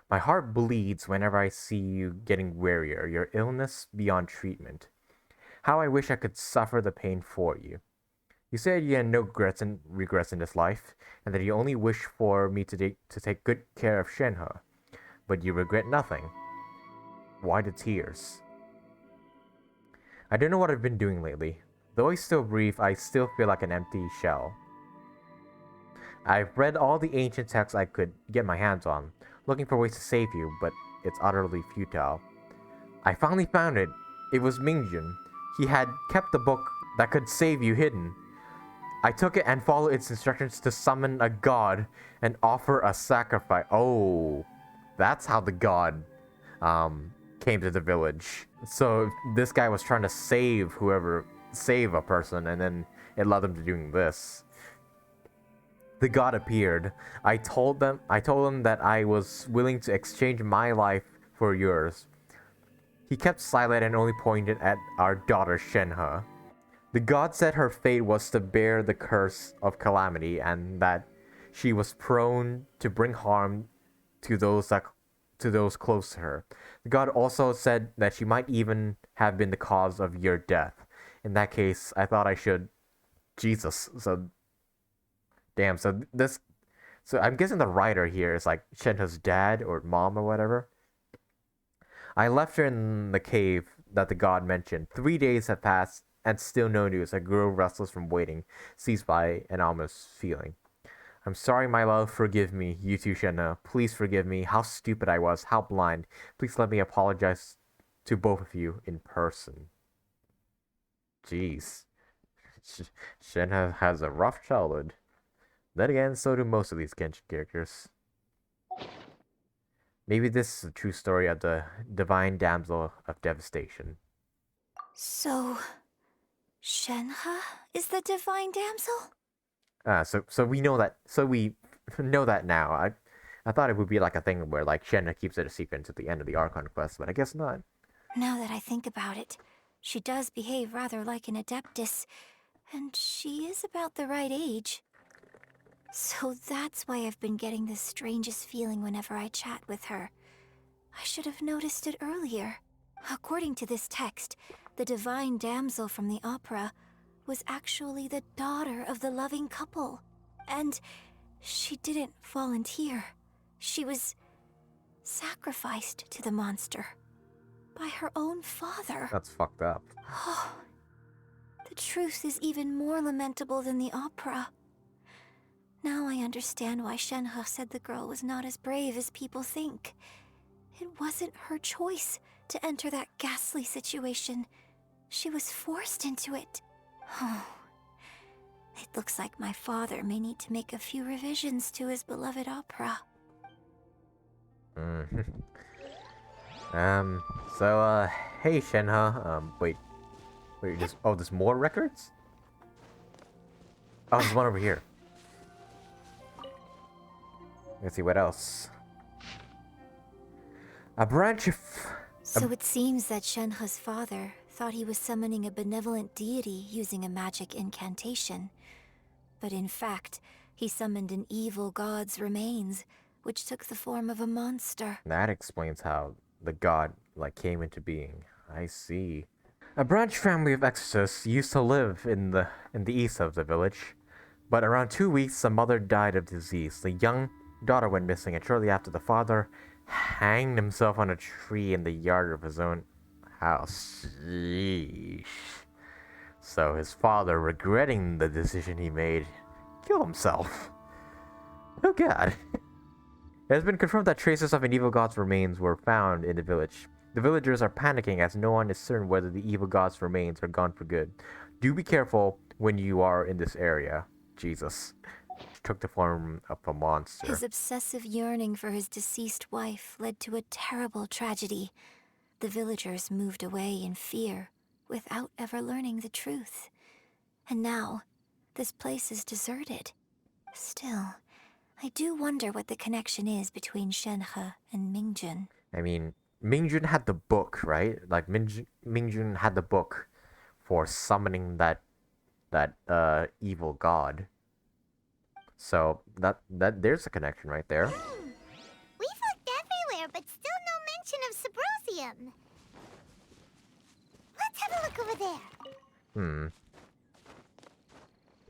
My heart bleeds whenever I see you getting wearier, your illness beyond treatment. How I wish I could suffer the pain for you. You said you had no regrets in this life, and that you only wish for me to take good care of Shenhe. But you regret nothing. Why the tears? I don't know what I've been doing lately. Though I still breathe, I still feel like an empty shell. I've read all the ancient texts I could get my hands on, looking for ways to save you, but it's utterly futile. I finally found it. It was Mingjun. He had kept the book that could save you hidden. I took it and followed its instructions to summon a god and offer a sacrifice. Oh, that's how the god came to the village. So this guy was trying to save a person, and then it led him to doing this. The god appeared. I told him that I was willing to exchange my life for yours. He kept silent and only pointed at our daughter Shenhe. The god said her fate was to bear the curse of calamity, and that she was prone to bring harm to those close to her. The god also said that she might even have been the cause of your death. In that case, I thought I should... Jesus. So... Damn, so I'm guessing the writer here is like Shenhe's dad or mom or whatever. I left her in the cave that the god mentioned. 3 days have passed and still no news. I grew restless from waiting, seized by an ominous feeling. I'm sorry, my love. Forgive me. You too, Shenhe. Please forgive me. How stupid I was. How blind. Please let me apologize to both of you in person. Jeez. Shenhe has a rough childhood. Then again, so do most of these Genshin characters. Maybe this is a true story of the divine damsel of devastation. So, Shenhe is the divine damsel? So we know that. So we know that now. I thought it would be like a thing where like Shenhe keeps it a secret until the end of the Archon Quest, but I guess not. Now that I think about it, she does behave rather like an Adeptus, and she is about the right age. So that's why I've been getting the strangest feeling whenever I chat with her. I should have noticed it earlier. According to this text, the divine damsel from the opera was actually the daughter of the loving couple. And she didn't volunteer. She was sacrificed to the monster by her own father. That's fucked up. Oh, the truth is even more lamentable than the opera. Now I understand why Shenhe said the girl was not as brave as people think. It wasn't her choice to enter that ghastly situation. She was forced into it. Oh, it looks like my father may need to make a few revisions to his beloved opera. Hey Shenhe, wait, there's more records? Oh, there's one over here. Let's see what else. A branch of... So it seems that Shenhe's father thought he was summoning a benevolent deity using a magic incantation. But in fact, he summoned an evil god's remains, which took the form of a monster. That explains how the god, came into being. I see. A branch family of exorcists used to live in the east of the village, but around 2 weeks, the mother died of disease. The young daughter went missing, and shortly after, the father hanged himself on a tree in the yard of his own house. Sheesh. So his father, regretting the decision he made, killed himself. Oh god. It has been confirmed that traces of an evil god's remains were found in the village. The villagers are panicking as no one is certain whether the evil god's remains are gone for good. Do be careful when you are in this area. Jesus. Took the form of a monster. His obsessive yearning for his deceased wife led to a terrible tragedy. The villagers moved away in fear, without ever learning the truth. And now, this place is deserted. Still, I do wonder what the connection is between Shenhe and Mingjun. I mean, Mingjun had the book, right? Mingjun had the book for summoning that evil god. So that there's a connection right there. We've looked everywhere, but still no mention of Subrosium. Let's have a look over there.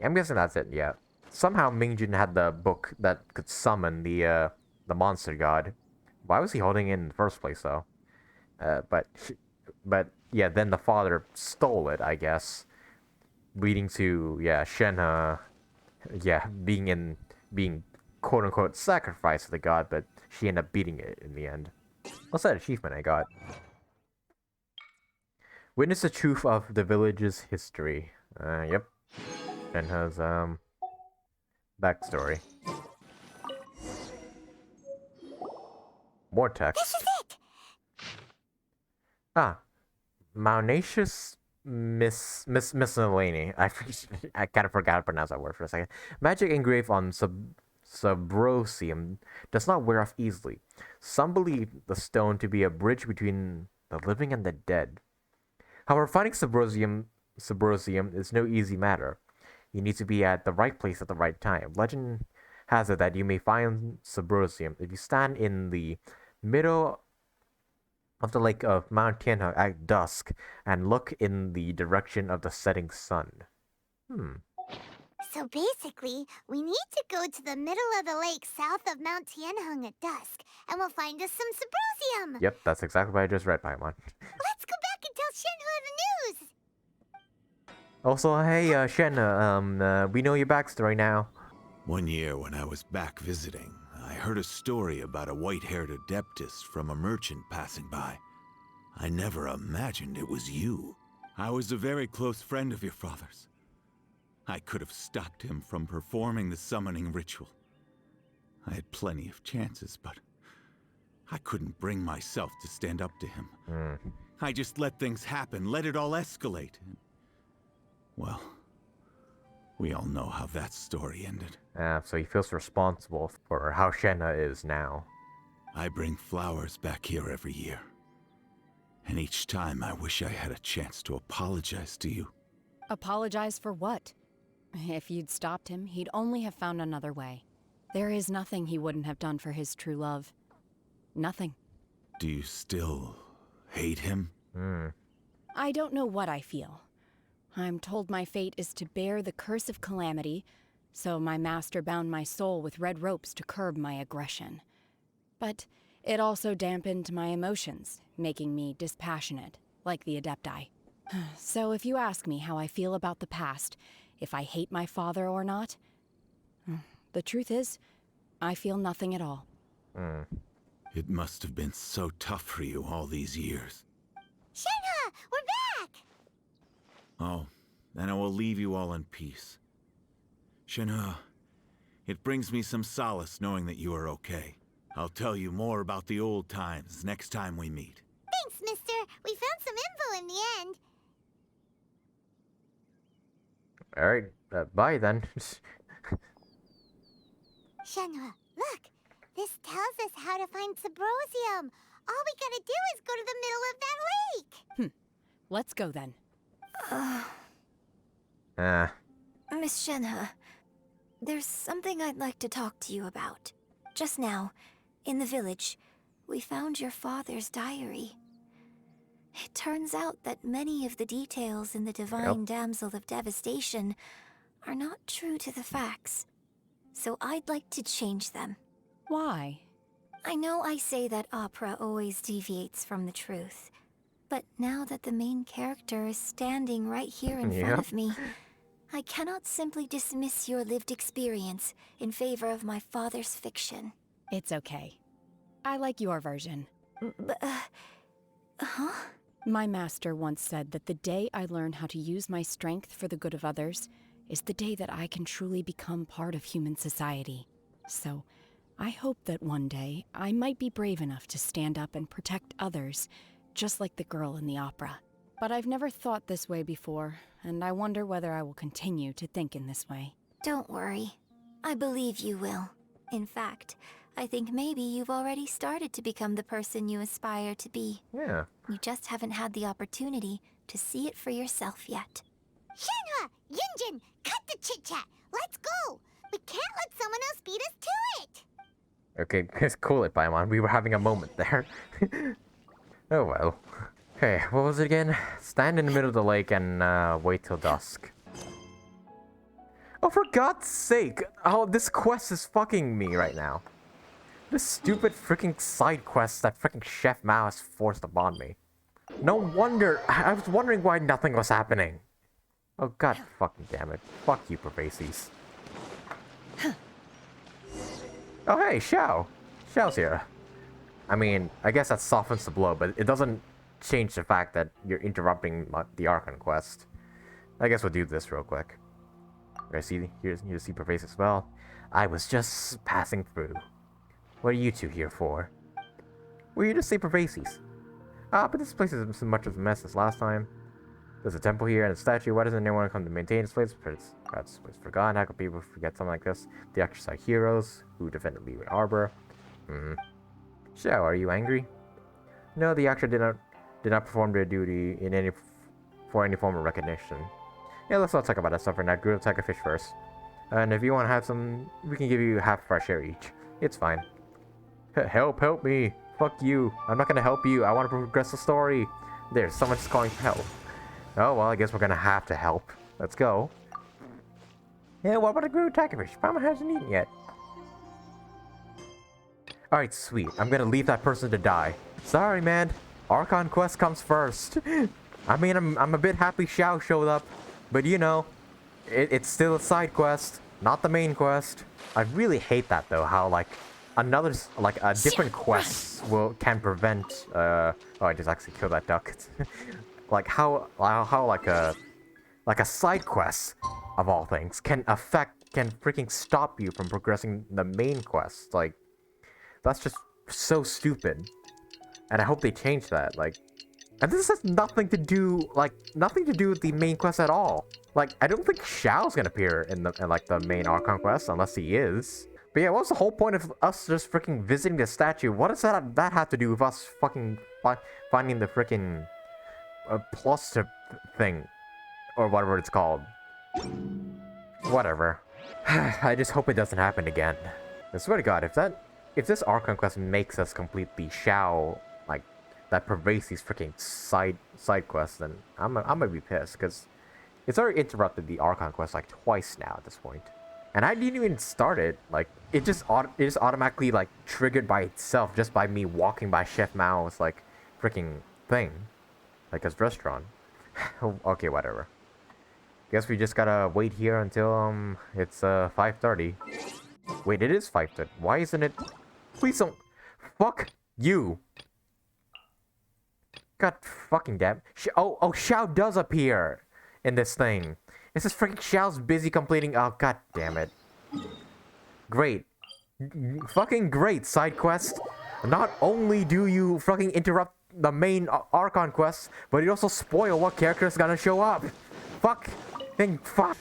I'm guessing that's it, yeah. Somehow Mingjun had the book that could summon the monster god. Why was he holding it in the first place, though? But yeah, then the father stole it, I guess. Leading to, Shenhe, being quote-unquote sacrificed to the god, but she ended up beating it in the end. What's that achievement I got? Witness the truth of the village's history. Yep. Shenhe's, backstory. More text. This is it! Maunacious miscellany. I kind of forgot to pronounce that word for a second. Magic engraved on Subrosium does not wear off easily. Some believe the stone to be a bridge between the living and the dead. However, finding Subrosium is no easy matter. You need to be at the right place at the right time. Legend has it that you may find Subrosium if you stand in the middle of the lake of Mount Tianhe at dusk and look in the direction of the setting sun. So basically, we need to go to the middle of the lake south of Mount Tianhe at dusk, and we'll find us some Subrosium. Yep, that's exactly what I just read, Paimon. Let's go back and tell Shenhe the news. Also, hey, Shenhe, we know your backstory now. One year when I was back visiting, I heard a story about a white-haired adeptus from a merchant passing by. I never imagined it was you. I was a very close friend of your father's. I could have stopped him from performing the summoning ritual. I had plenty of chances, but I couldn't bring myself to stand up to him. I just let things happen, let it all escalate. Well, we all know how that story ended. So he feels responsible for how Shenhe is now. I bring flowers back here every year. And each time I wish I had a chance to apologize to you. Apologize for what? If you'd stopped him, he'd only have found another way. There is nothing he wouldn't have done for his true love. Nothing. Do you still hate him? I don't know what I feel. I'm told my fate is to bear the curse of calamity, so my master bound my soul with red ropes to curb my aggression. But it also dampened my emotions, making me dispassionate, like the Adepti. So if you ask me how I feel about the past, if I hate my father or not, the truth is, I feel nothing at all. It must have been so tough for you all these years. Shenhe, we're back! Oh, then I will leave you all in peace. Shenhe, it brings me some solace knowing that you are okay. I'll tell you more about the old times next time we meet. Thanks, mister. We found some info in the end. Alright, bye then. Shenhe, look. This tells us how to find Subrosium. All we gotta do is go to the middle of that lake. Let's go then. Miss Shenhe, there's something I'd like to talk to you about. Just now, in the village, we found your father's diary. It turns out that many of the details in the Divine Damsel of Devastation are not true to the facts. So I'd like to change them. Why? I know I say that opera always deviates from the truth, but now that the main character is standing right here in front of me, I cannot simply dismiss your lived experience in favor of my father's fiction. It's okay. I like your version. But, My master once said that the day I learn how to use my strength for the good of others is the day that I can truly become part of human society. So, I hope that one day I might be brave enough to stand up and protect others, just like the girl in the opera. But I've never thought this way before, and I wonder whether I will continue to think in this way. Don't worry. I believe you will. In fact, I think maybe you've already started to become the person you aspire to be. Yeah. You just haven't had the opportunity to see it for yourself yet. Shenhe, Yun Jin, cut the chit-chat. Let's go. We can't let someone else beat us to it. Okay, it's cool it, Paimon. We were having a moment there. Oh well. Okay, what was it again? Stand in the middle of the lake and wait till dusk. Oh, for God's sake! Oh, this quest is fucking me right now. This stupid freaking side quest that freaking Chef Mao has forced upon me. No wonder. I was wondering why nothing was happening. Oh god fucking damn it. Fuck you, Pervases. Oh hey, Xiao. Xiao's here. I mean, I guess that softens the blow, but it doesn't change the fact that you're interrupting the Archon quest. I guess we'll do this real quick. I see, you see Pervase as well. I was just passing through. What are you two here for? We're here to save Pervases. But this place isn't as much of a mess as last time. There's a temple here and a statue. Why doesn't anyone come to maintain this place? Perhaps this place forgotten. How could people forget something like this? The actors are heroes who defended Liyue Harbor. Xiao, are you angry? No, the actor did not perform their duty in for any form of recognition. Yeah, let's not talk about that stuff right now. Gorou, take a fish first. And if you want to have some, we can give you half fresh air each. It's fine. Help me. Fuck you. I'm not gonna help you. I want to progress the story. There's someone just calling for help. Oh, well, I guess we're gonna have to help. Let's go. Yeah, what about a Gorou Takefish? Paimon hasn't eaten yet. Alright, sweet. I'm gonna leave that person to die. Sorry, man. Archon Quest comes first. I mean, I'm a bit happy Xiao showed up. But you know, it's still a side quest, not the main quest. I really hate that though, how like a different quest can prevent oh, I just actually killed that duck. Like how like a side quest of all things can freaking stop you from progressing the main quest. Like that's just so stupid. And I hope they change that. Like, and this has nothing to do with the main quest at all. Like, I don't think Xiao's gonna appear in the main Archon quest unless he is. But yeah, what's the whole point of us just freaking visiting the statue? What does that have to do with us fucking finding the freaking plus thing or whatever it's called? Whatever. I just hope it doesn't happen again. I swear to God, if this Archon quest makes us complete the Xiao that pervades these freaking side quests, then I'm gonna be pissed because it's already interrupted the Archon quest like twice now at this point. And I didn't even start it. Like it just automatically like triggered by itself just by me walking by Chef Mao's like freaking thing, like his restaurant. Okay, whatever. Guess we just gotta wait here until it's 5:30. Wait, it is 5:30. Why isn't it? Please don't. Fuck you. God fucking damn. Oh, Xiao does appear in this thing. It's just freaking Xiao's busy completing. Oh, god damn it. Great. Fucking great side quest. Not only do you fucking interrupt the main Archon quest, but you also spoil what character is gonna show up. Fuck. Fuck.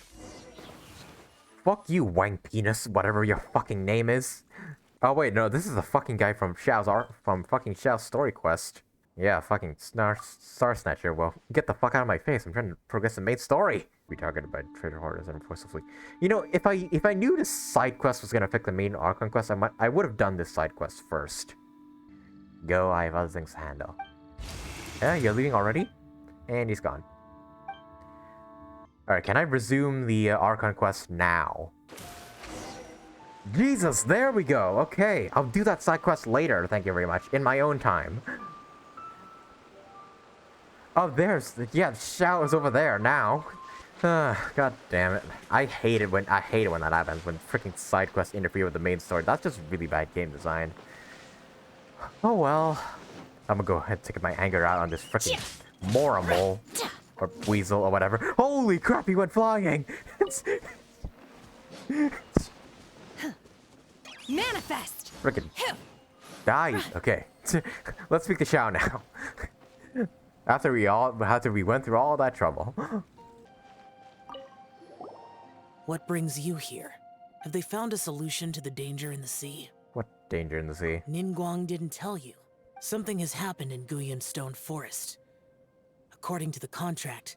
Fuck you, Wang Penis, whatever your fucking name is. Oh wait, no, this is the fucking guy from Xiao's story quest. Yeah, fucking Star Snatcher. Well, get the fuck out of my face. I'm trying to progress the main story. Be targeted by traitor hoarders and forcefully. You know, if I knew this side quest was gonna affect the main Archon quest, I would have done this side quest first. Go, I have other things to handle. Yeah, you're leaving already? And he's gone. Alright, can I resume the Archon quest now? Jesus, there we go. Okay, I'll do that side quest later, thank you very much, in my own time. Oh, yeah, Xiao is over there now. God damn it. I hate it when that happens, when freaking side quests interfere with the main story. That's just really bad game design. Oh well. I'm gonna go ahead and take my anger out on this freaking Moramole. Or Weasel or whatever. Holy crap, he went flying! Manifest! Frickin' die. Okay. Let's speak to Xiao now. After we went through all that trouble. What brings you here? Have they found a solution to the danger in the sea? What danger in the sea? Ningguang didn't tell you. Something has happened in Guyun Stone Forest. According to the contract,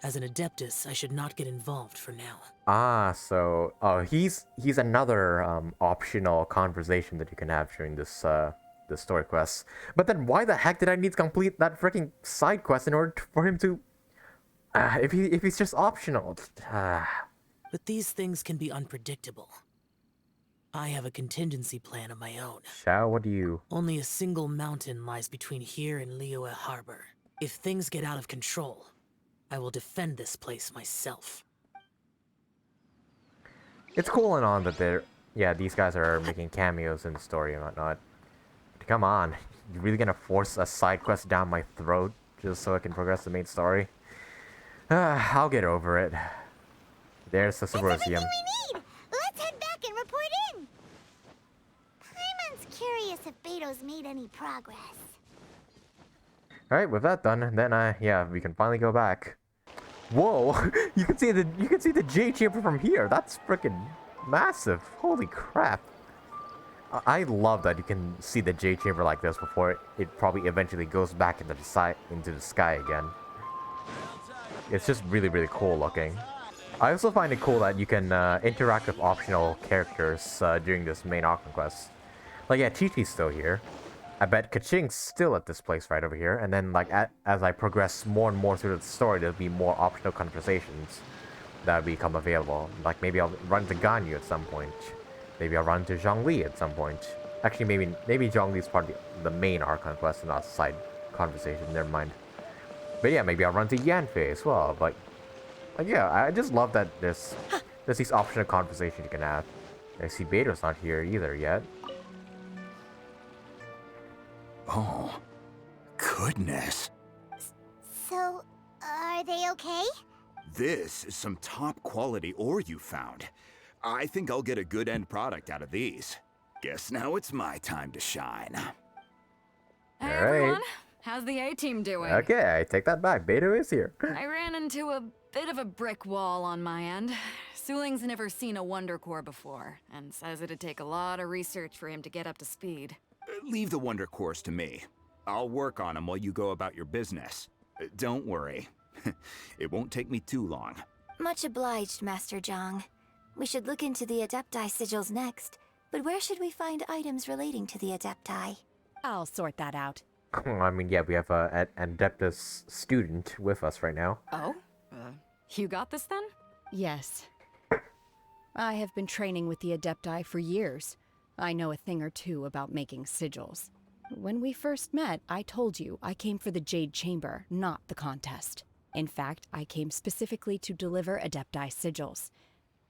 as an Adeptus, I should not get involved for now. Ah, so he's another optional conversation that you can have during this the story quest. But then why the heck did I need to complete that freaking side quest in order for him to if he's just optional? But these things can be unpredictable. I have a contingency plan of my own. Xiao, what do you? Only a single mountain lies between here and Liyue Harbor. If things get out of control, I will defend this place myself. It's cool and on that these guys are making cameos in the story and whatnot. But come on, you really gonna force a side quest down my throat just so I can progress the main story? I'll get over it. There's the Symposium. We need! Let's head back and report in! Paimon's curious if Beto's made any progress. Alright, with that done, then we can finally go back. Whoa! you can see the Jade Chamber from here. That's freaking massive. Holy crap. I love that you can see the Jade Chamber like this before it probably eventually goes back into the sky again. It's just really, really cool looking. I also find it cool that you can interact with optional characters during this main Archon quest. Like, yeah, Chi-Chi's still here. I bet Kaching's still at this place right over here. And then, like, as I progress more and more through the story, there'll be more optional conversations that become available. Like, maybe I'll run to Ganyu at some point. Maybe I'll run to Zhongli at some point. Actually, maybe Zhongli's part of the main Archon quest and not a side conversation. Never mind. But yeah, maybe I'll run to Yanfei as well. But yeah, I just love that there's these optional conversations you can have. I see Beto's not here either yet. Oh, goodness. So, are they okay? This is some top quality ore you found. I think I'll get a good end product out of these. Guess now it's my time to shine. Hey everyone, how's the A-team doing? Okay, I take that back. Beto is here. I ran into a bit of a brick wall on my end. Suling's never seen a Wonder Core before, and says it'd take a lot of research for him to get up to speed. Leave the Wonder Cores to me. I'll work on them while you go about your business. Don't worry. It won't take me too long. Much obliged, Master Zhang. We should look into the Adepti sigils next, but where should we find items relating to the Adepti? I'll sort that out. I mean, yeah, we have an Adeptus student with us right now. Oh? You got this then? Yes. I have been training with the Adepti for years. I know a thing or two about making sigils. When we first met, I told you I came for the Jade Chamber, not the contest. In fact, I came specifically to deliver Adepti sigils.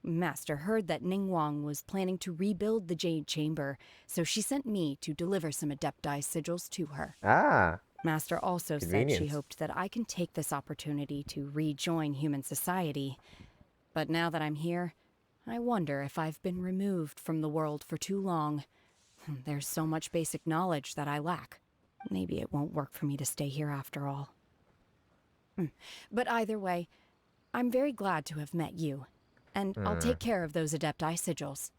Master heard that Ningguang was planning to rebuild the Jade Chamber, so she sent me to deliver some Adepti sigils to her. Ah. Master also said she Convenience. hoped that I can take this opportunity to rejoin human society. But now that I'm here, I wonder if I've been removed from the world for too long. There's so much basic knowledge that I lack. Maybe it won't work for me to stay here after all. But either way, I'm very glad to have met you. And I'll take care of those Adepti sigils.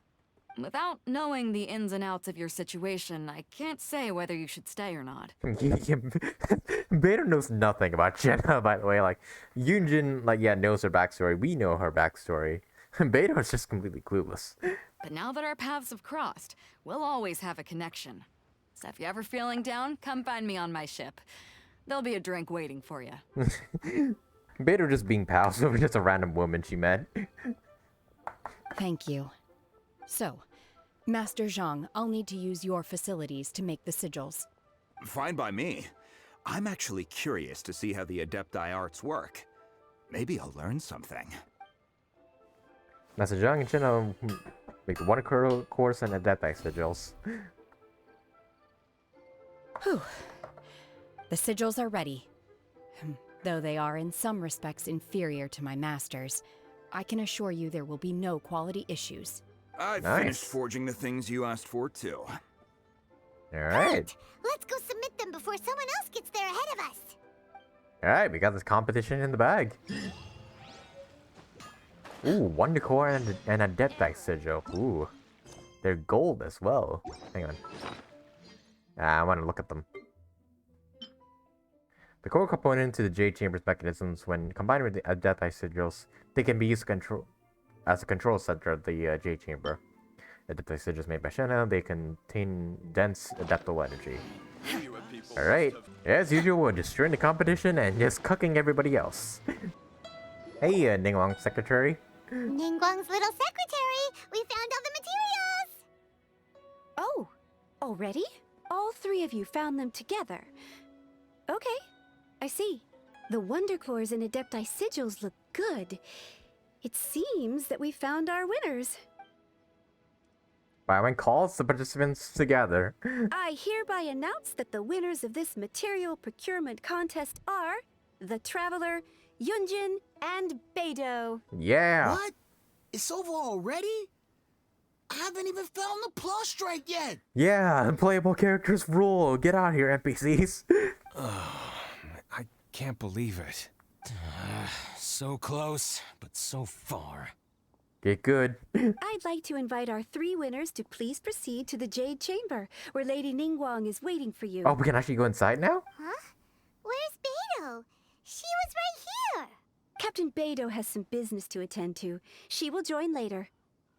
Without knowing the ins and outs of your situation, I can't say whether you should stay or not. Beidou knows nothing about Shenhe, by the way. Like, Yun Jin, like, yeah, knows her backstory. We know her backstory. Beidou is just completely clueless. But now that our paths have crossed, we'll always have a connection. So if you're ever feeling down, come find me on my ship. There'll be a drink waiting for you. Beidou just being pals over just a random woman she met. Thank you. So, Master Zhang, I'll need to use your facilities to make the sigils. Fine by me. I'm actually curious to see how the Adepti arts work. Maybe I'll learn something. Master Zhang and Shenhe make one course and Adepti sigils. Whew. The sigils are ready. Though they are in some respects inferior to my master's, I can assure you there will be no quality issues. I've finished forging the things you asked for, too. Alright. Let's go submit them before someone else gets there ahead of us. Alright, we got this competition in the bag. Ooh, Wonder Core and Adepti sigil. Ooh. They're gold as well. Hang on. I want to look at them. The core component to the Jade Chamber's mechanisms, when combined with the Adepti sigils, they can be used as a control center of the Jade Chamber. Adepti sigils made by Shenhe, they contain dense adeptal energy. Alright, as usual, we're destroying the competition and just cucking everybody else. Hey, Ningguang secretary. Ningguang's little secretary! We found all the materials! Oh, already? All three of you found them together. Okay, I see. The Wonder Cores and Adepti sigils look good. It seems that we found our winners. Byron calls the participants together. I hereby announce that the winners of this material procurement contest are the Traveler, Yun Jin, and Beidou. Yeah. What? It's over already? I haven't even found the plus strike yet. Yeah, playable characters rule. Get out here, NPCs. I can't believe it. So close, but so far. Get good. I'd like to invite our three winners to please proceed to the Jade Chamber, where Lady Ningguang is waiting for you. Oh, we can actually go inside now? Huh? Where's Beidou? She was right here. Captain Beidou has some business to attend to. She will join later.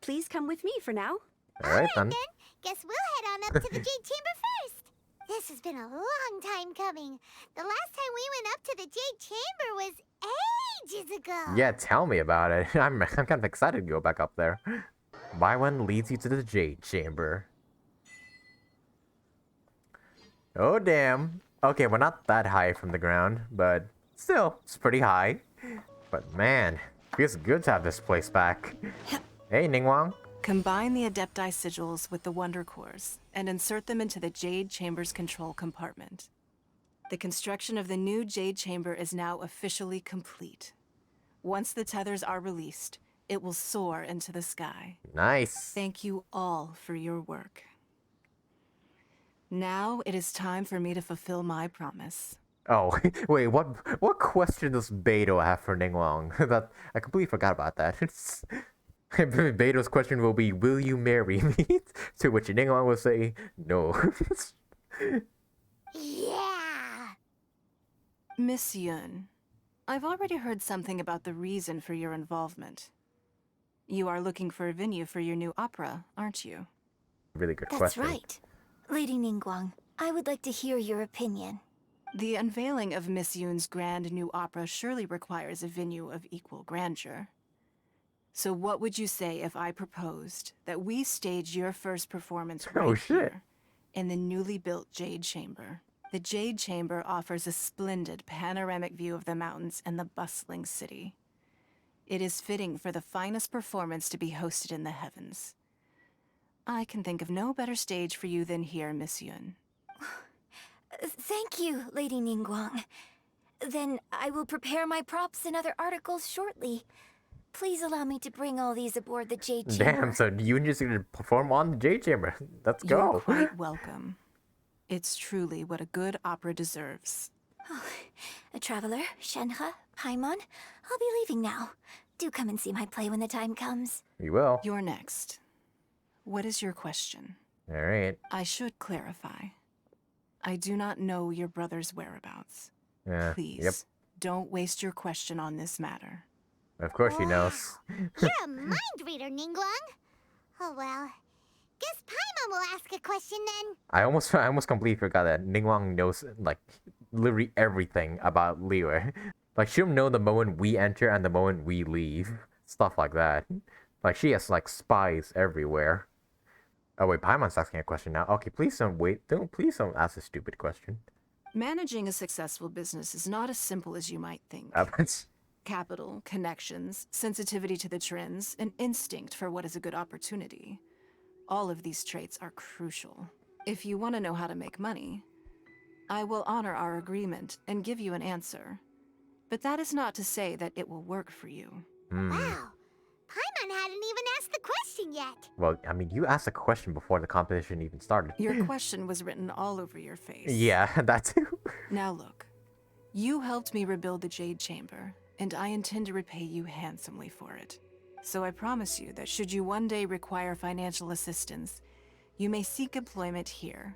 Please come with me for now. Alright then. Guess we'll head on up to the Jade Chamber first. This has been a long time coming. The last time we went up to the Jade Chamber was ages ago. Yeah, tell me about it. I'm kind of excited to go back up there. Byron leads you to the Jade Chamber. Oh, damn. Okay, we're not that high from the ground, but still, it's pretty high. But man, feels good to have this place back. Hey, Ningguang. Combine the Adepti sigils with the Wonder Cores and insert them into the Jade Chamber's control compartment. The construction of the new Jade Chamber is now officially complete. Once the tethers are released, it will soar into the sky. Nice. Thank you all for your work. Now it is time for me to fulfill my promise. Oh, wait, what question does Beidou have for Ningguang? That I completely forgot about that. Beidou's question will be, will you marry me? To which Ningguang will say, no. Yeah! Miss Yun, I've already heard something about the reason for your involvement. You are looking for a venue for your new opera, aren't you? Really good That's question. right. Lady Ningguang, I would like to hear your opinion. The unveiling of Miss Yun's grand new opera surely requires a venue of equal grandeur. So what would you say if I proposed that we stage your first performance right here in the newly built Jade Chamber? The Jade Chamber offers a splendid panoramic view of the mountains and the bustling city. It is fitting for the finest performance to be hosted in the heavens. I can think of no better stage for you than here, Miss Yun. Thank you, Lady Ningguang. Then I will prepare my props and other articles shortly. Please allow me to bring all these aboard the Jade Chamber. Damn, so Yun just gonna perform on the Jade Chamber. Let's go. You're quite welcome. It's truly what a good opera deserves. Oh, a traveler, Shenhe, Paimon, I'll be leaving now. Do come and see my play when the time comes. We will. You're next. What is your question? All right. I should clarify. I do not know your brother's whereabouts. Please, Yep. don't waste your question on this matter. Of course she knows. You're a mind reader, Ningguang. Oh well. Guess Paimon will ask a question then. I almost completely forgot that Ningguang knows like literally everything about Liyue. Like she'll know the moment we enter and the moment we leave. Stuff like that. Like she has like spies everywhere. Oh wait, Paimon's asking a question now. Okay, please don't wait. Please don't ask a stupid question. Managing a successful business is not as simple as you might think. Capital, connections, sensitivity to the trends, an instinct for what is a good opportunity. All of these traits are crucial. If you want to know how to make money, I will honor our agreement and give you an answer. But that is not to say that it will work for you. Wow. Paimon hadn't even asked the question yet. Well, I mean, you asked a question before the competition even started. Your question was written all over your face. Yeah, that too. Now look, you helped me rebuild the Jade Chamber, and I intend to repay you handsomely for it. So I promise you that should you one day require financial assistance, you may seek employment here.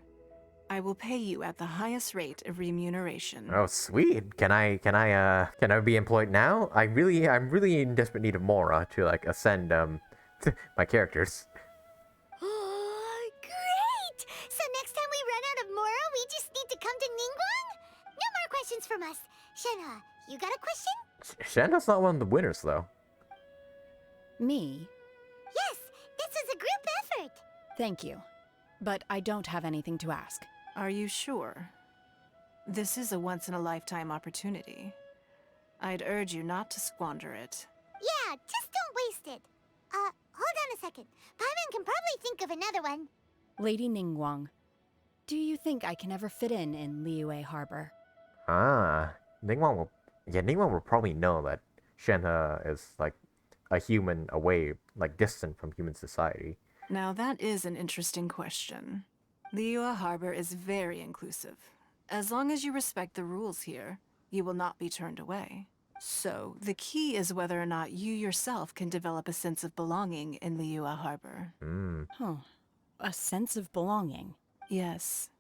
I will pay you at the highest rate of remuneration. Oh, sweet. Can I be employed now? I'm really in desperate need of Mora to like ascend my characters. Oh, great! So next time we run out of Mora, we just need to come to Ningguang? No more questions from us. Shenhe, you got a question? Shenhe's not one of the winners though. Me? Yes, this is a group effort. Thank you. But I don't have anything to ask. Are you sure? This is a once-in-a-lifetime opportunity. I'd urge you not to squander it. Yeah, just don't waste it. Hold on a second. Paimon can probably think of another one. Lady Ningguang, do you think I can ever fit in Liyue Harbor? Ningguang will probably know that Shenhe is like a human away, like distant from human society. Now that is an interesting question. Liyue Harbor is very inclusive. As long as you respect the rules here, you will not be turned away. So, the key is whether or not you yourself can develop a sense of belonging in Liyue Harbor. Huh. A sense of belonging. Yes.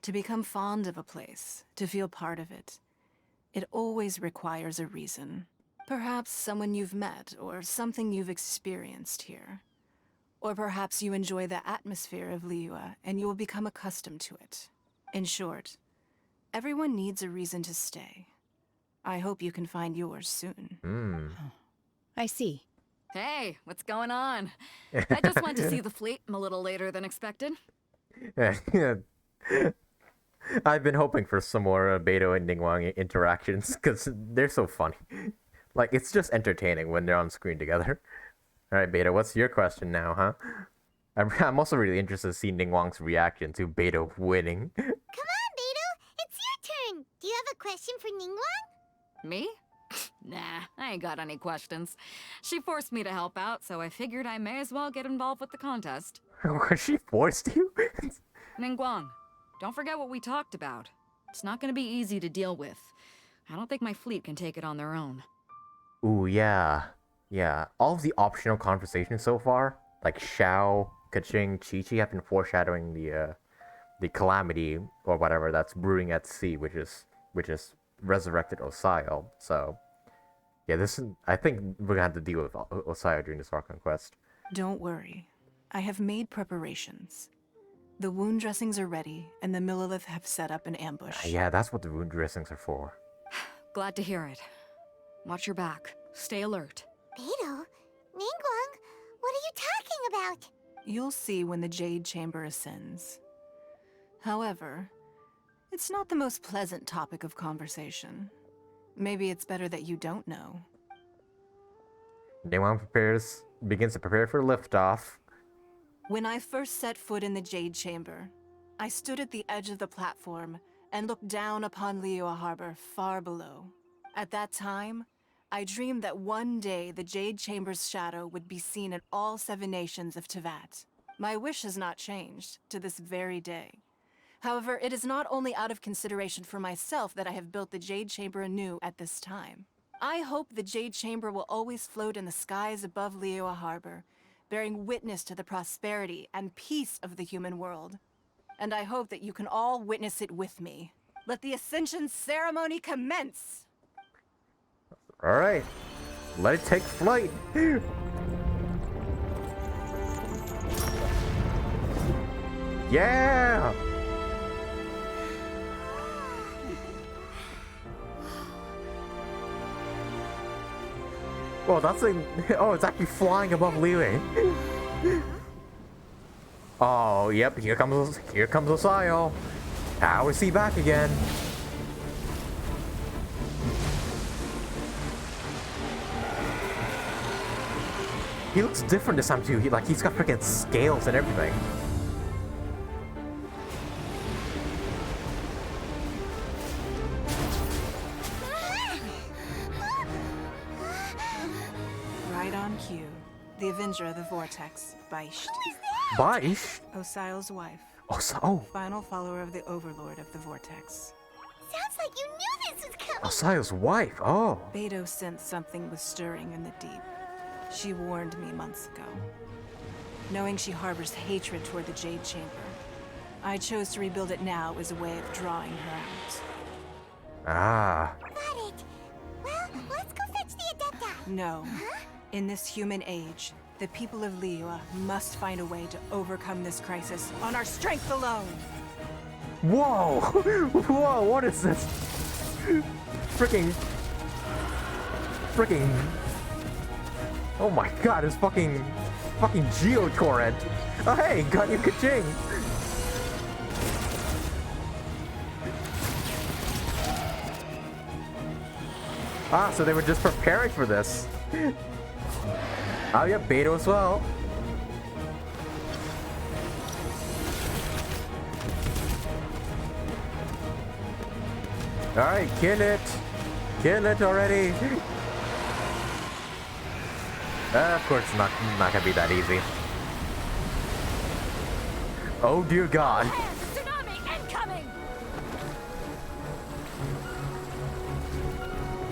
To become fond of a place, to feel part of it, it always requires a reason. Perhaps someone you've met, or something you've experienced here. Or perhaps you enjoy the atmosphere of Liyue, and you will become accustomed to it. In short, everyone needs a reason to stay. I hope you can find yours soon. I see. Hey, what's going on? I just went to see the fleet a little later than expected. I've been hoping for some more Beidou and Ningguang interactions, because they're so funny. Like, it's just entertaining when they're on screen together. Alright, Beidou, what's your question now, huh? I'm also really interested to see Ningguang's reaction to Beidou winning. Come on, Beidou. It's your turn. Do you have a question for Ningguang? Me? Nah, I ain't got any questions. She forced me to help out, so I figured I may as well get involved with the contest. She forced you? Ningguang, don't forget what we talked about. It's not gonna be easy to deal with. I don't think my fleet can take it on their own. Ooh, yeah. Yeah, all of the optional conversations so far, like Xiao, Keqing, Chi-Chi, have been foreshadowing the calamity or whatever that's brewing at sea, which is resurrected Xiao. So, yeah, I think we're gonna have to deal with Xiao during this Archon quest. Don't worry. I have made preparations. The wound dressings are ready, and the Millilith have set up an ambush. Yeah, that's what the wound dressings are for. Glad to hear it. Watch your back. Stay alert. Beidou? Ningguang? What are you talking about? You'll see when the Jade Chamber ascends. However, it's not the most pleasant topic of conversation. Maybe it's better that you don't know. Ningguang begins to prepare for liftoff. When I first set foot in the Jade Chamber, I stood at the edge of the platform and looked down upon Liyue Harbor far below. At that time, I dreamed that one day the Jade Chamber's shadow would be seen in all 7 nations of Teyvat. My wish has not changed to this very day. However, it is not only out of consideration for myself that I have built the Jade Chamber anew at this time. I hope the Jade Chamber will always float in the skies above Liyue Harbor, bearing witness to the prosperity and peace of the human world. And I hope that you can all witness it with me. Let the Ascension ceremony commence! Alright, let it take flight. Yeah! Oh, that's like, oh, it's actually flying above Liyue. Oh, yep, here comes Xiao. How is he back again? He looks different this time too. He's got freaking scales and everything. Right on cue. The Avenger of the Vortex, Beisht. Beisht? Osial's wife. Oh. Final follower of the Overlord of the Vortex. Sounds like you knew this was coming. Osial's wife, oh. Beidou sensed something was stirring in the deep. She warned me months ago. Knowing she harbors hatred toward the Jade Chamber, I chose to rebuild it now as a way of drawing her out. Ah. Got it. Well, let's go fetch the Adepti. No. In this human age, the people of Liyue must find a way to overcome this crisis on our strength alone. Whoa! Whoa, what is this? Freaking... Oh my god, it's fucking Geo-Torrent. Oh hey, Ganyu Kaching! Ah, so they were just preparing for this. Oh yeah, Beidou as well. Alright, kill it! Kill it already! Of course it's not gonna be that easy. Oh dear god. Tsunami incoming!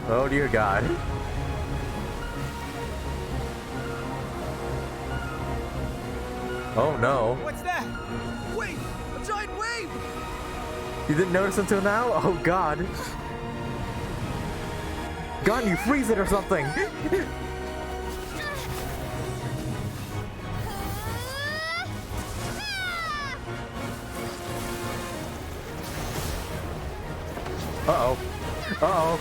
Oh dear god. Oh no. What's that? Wait! A giant wave! You didn't notice until now? Oh god. Ganyu, freeze it or something! Uh-oh. Uh-oh.